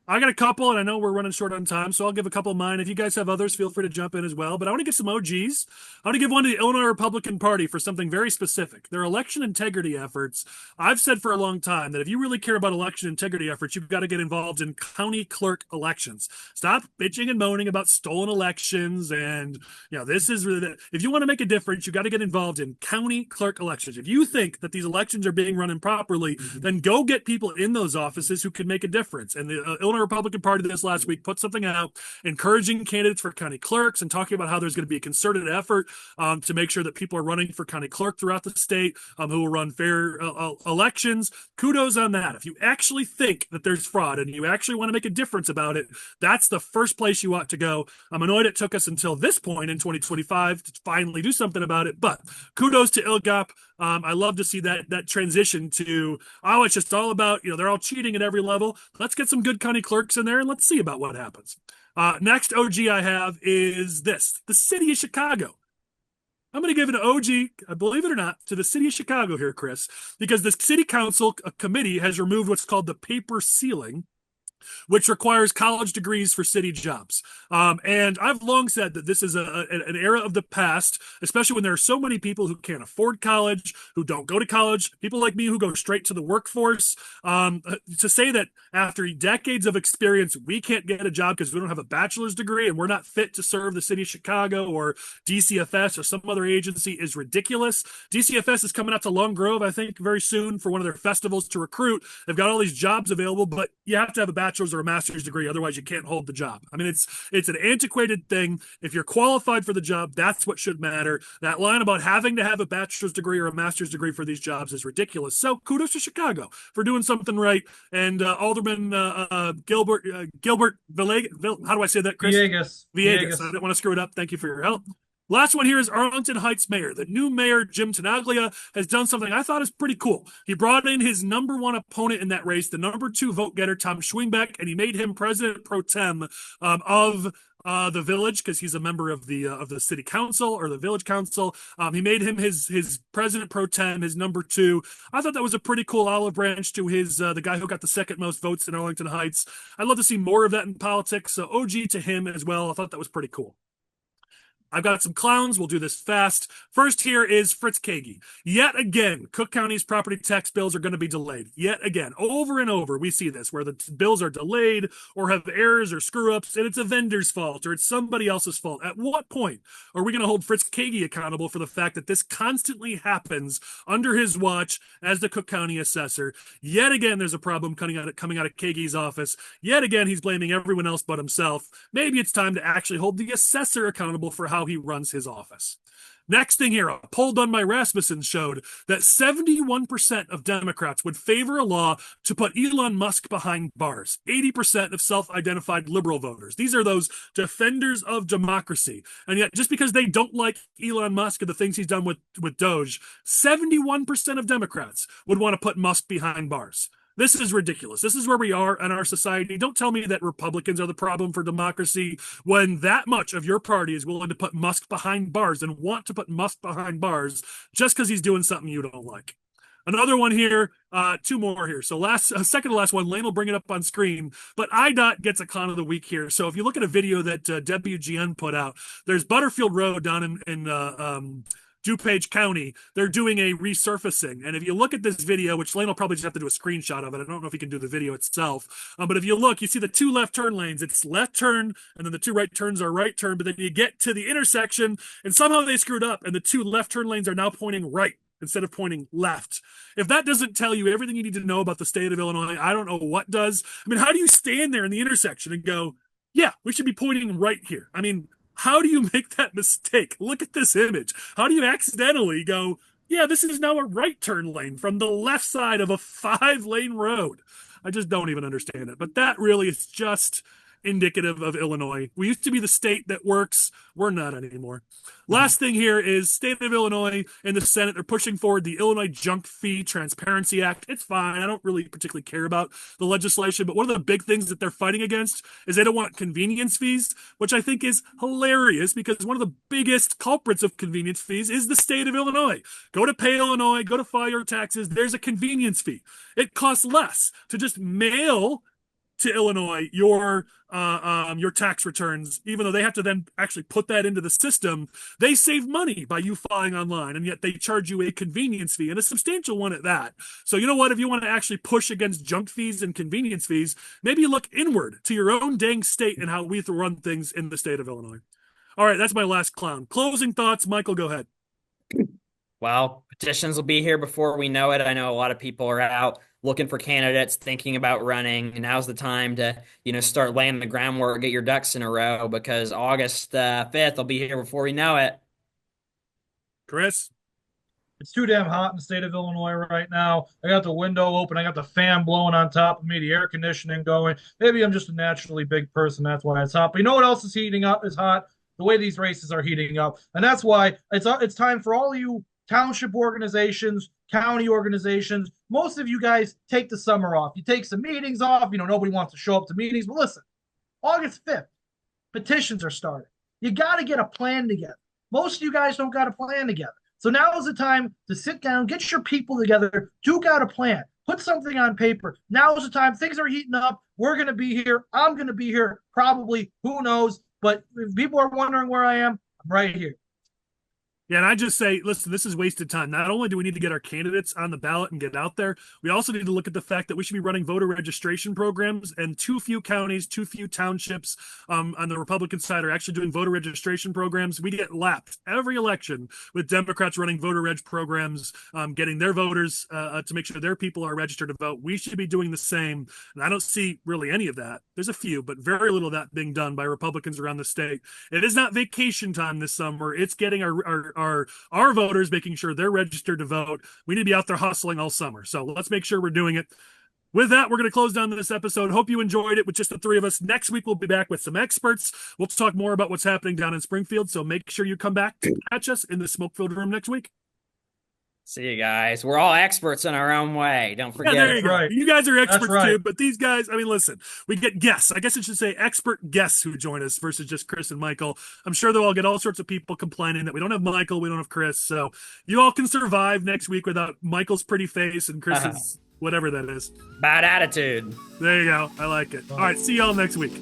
I got a couple, and I know we're running short on time, so I'll give a couple of mine. If you guys have others, feel free to jump in as well. But I want to give some OGs. I want to give one to the Illinois Republican Party for something very specific. Their election integrity efforts. I've said for a long time that if you really care about election integrity efforts, you've got to get involved in county clerk elections. Stop bitching and moaning about stolen elections. And, this is really, if you want to make a difference, you've got to get involved in county clerk elections. If you think that these elections are being run improperly, then go get people in those offices who can make a difference. And the Illinois Republican Party this last week put something out encouraging candidates for county clerks and talking about how there's going to be a concerted effort to make sure that people are running for county clerk throughout the state who will run fair elections. Kudos on that. If you actually think that there's fraud and you actually want to make a difference about it, that's the first place you ought to go. I'm annoyed it took us until this point in 2025 to finally do something about it, but kudos to ILGAP. I love to see that transition to, it's just all about, they're all cheating at every level. Let's get some good county clerks in there and let's see about what happens. Next OG I have is the city of Chicago. I'm going to give it an OG, believe it or not, to the city of Chicago here, Chris, because the city council committee has removed what's called the paper ceiling, which requires college degrees for city jobs. And I've long said that this is an era of the past, especially when there are so many people who can't afford college, who don't go to college, people like me who go straight to the workforce. To say that after decades of experience, we can't get a job because we don't have a bachelor's degree and we're not fit to serve the city of Chicago or DCFS or some other agency is ridiculous. DCFS is coming out to Long Grove, I think, very soon for one of their festivals to recruit. They've got all these jobs available, but you have to have a bachelor's or a master's degree, otherwise you can't hold the job. I mean, it's an antiquated thing. If you're qualified for the job, that's what should matter. That line about having to have a bachelor's degree or a master's degree for these jobs is ridiculous. So kudos to Chicago for doing something right. And Alderman Gilbert Villegas, how do I say that, Chris? Villegas. I didn't want to screw it up. Thank you for your help. Last one here is Arlington Heights mayor. The new mayor, Jim Tenaglia, has done something I thought is pretty cool. He brought in his number one opponent in that race, the number two vote getter, Tom Schwingbeck, and he made him president pro tem of the village because he's a member of the city council or the village council. He made him his president pro tem, his number two. I thought that was a pretty cool olive branch to his the guy who got the second most votes in Arlington Heights. I'd love to see more of that in politics. So OG to him as well. I thought that was pretty cool. I've got some clowns. We'll do this fast. First here is Fritz Kagi. Yet again, Cook County's property tax bills are going to be delayed. Yet again, over and over, we see this where the bills are delayed or have errors or screw-ups, and it's a vendor's fault or it's somebody else's fault. At what point are we going to hold Fritz Kagi accountable for the fact that this constantly happens under his watch as the Cook County assessor? Yet again, there's a problem coming out of Kagi's office. Yet again, he's blaming everyone else but himself. Maybe it's time to actually hold the assessor accountable for how he runs his office. Next thing here, a poll done by Rasmussen showed that 71% of Democrats would favor a law to put Elon Musk behind bars. 80% of self-identified liberal voters. These are those defenders of democracy. And yet, just because they don't like Elon Musk and the things he's done with Doge, 71% of Democrats would want to put Musk behind bars. This is ridiculous. This is where we are in our society. Don't tell me that Republicans are the problem for democracy when that much of your party is willing to put Musk behind bars and want to put Musk behind bars just because he's doing something you don't like. Another one here, two more here. So second to last one, Lane will bring it up on screen, but IDOT gets a con of the week here. So if you look at a video that WGN put out, there's Butterfield Road down in DuPage County, they're doing a resurfacing. And if you look at this video, which Lane will probably just have to do a screenshot of it. I don't know if he can do the video itself. But if you look, you see the 2 left turn lanes. It's left turn, and then the 2 right turns are right turn. But then you get to the intersection, and somehow they screwed up, and the 2 left turn lanes are now pointing right instead of pointing left. If that doesn't tell you everything you need to know about the state of Illinois, I don't know what does. I mean, how do you stand there in the intersection and go, yeah, we should be pointing right here? I mean, how do you make that mistake? Look at this image. How do you accidentally go, yeah, this is now a right turn lane from the left side of a 5-lane road? I just don't even understand it. But that really is just indicative of Illinois. We used to be the state that works. We're not anymore. Last thing here is state of Illinois and the Senate. They're pushing forward the Illinois Junk Fee Transparency Act. It's fine. I don't really particularly care about the legislation, but one of the big things that they're fighting against is they don't want convenience fees, which I think is hilarious because one of the biggest culprits of convenience fees is the state of Illinois. Go to Pay Illinois, go to file your taxes. There's a convenience fee. It costs less to just mail to Illinois your tax returns, even though they have to then actually put that into the system. They save money by you filing online, and yet they charge you a convenience fee, and a substantial one at that. So you know what? If you want to actually push against junk fees and convenience fees, maybe you look inward to your own dang state and how we run things in the state of Illinois. All right, that's my last clown. Closing thoughts, Michael, go ahead. Well, petitions will be here before we know it. I know a lot of people are out looking for candidates, thinking about running, and now's the time to, start laying the groundwork, get your ducks in a row, because August 5th will be here before we know it. Chris? It's too damn hot in the state of Illinois right now. I got the window open. I got the fan blowing on top of me, the air conditioning going. Maybe I'm just a naturally big person. That's why it's hot. But you know what else is heating up? Is hot. The way these races are heating up. And that's why it's time for all of you township organizations, county organizations. Most of you guys take the summer off. You take some meetings off. Nobody wants to show up to meetings. But listen, August 5th, petitions are starting. You got to get a plan together. Most of you guys don't got a plan together. So now is the time to sit down, get your people together, duke out a plan, put something on paper. Now is the time. Things are heating up. We're going to be here. I'm going to be here. Probably. Who knows? But if people are wondering where I am, I'm right here. Yeah, and I just say, listen, this is wasted time. Not only do we need to get our candidates on the ballot and get out there, we also need to look at the fact that we should be running voter registration programs, and too few counties, too few townships on the Republican side are actually doing voter registration programs. We get lapped every election with Democrats running voter reg programs, getting their voters to make sure their people are registered to vote. We should be doing the same, and I don't see really any of that. There's a few, but very little of that being done by Republicans around the state. It is not vacation time this summer. It's getting our voters, making sure they're registered to vote. We need to be out there hustling all summer. So let's make sure we're doing it. With that, we're going to close down this episode. Hope you enjoyed it with just the 3 of us. Next week, we'll be back with some experts. We'll talk more about what's happening down in Springfield. So make sure you come back to catch us in the smoke-filled room next week. See you guys. We're all experts in our own way. Don't forget. Yeah, there you go. Right. You guys are experts right. too, but these guys, I mean, listen, we get guests. I guess it should say expert guests who join us versus just Chris and Michael. I'm sure they'll all get all sorts of people complaining that we don't have Michael, we don't have Chris. So you all can survive next week without Michael's pretty face and Chris's whatever that is. Bad attitude. There you go. I like it. All right. See y'all next week.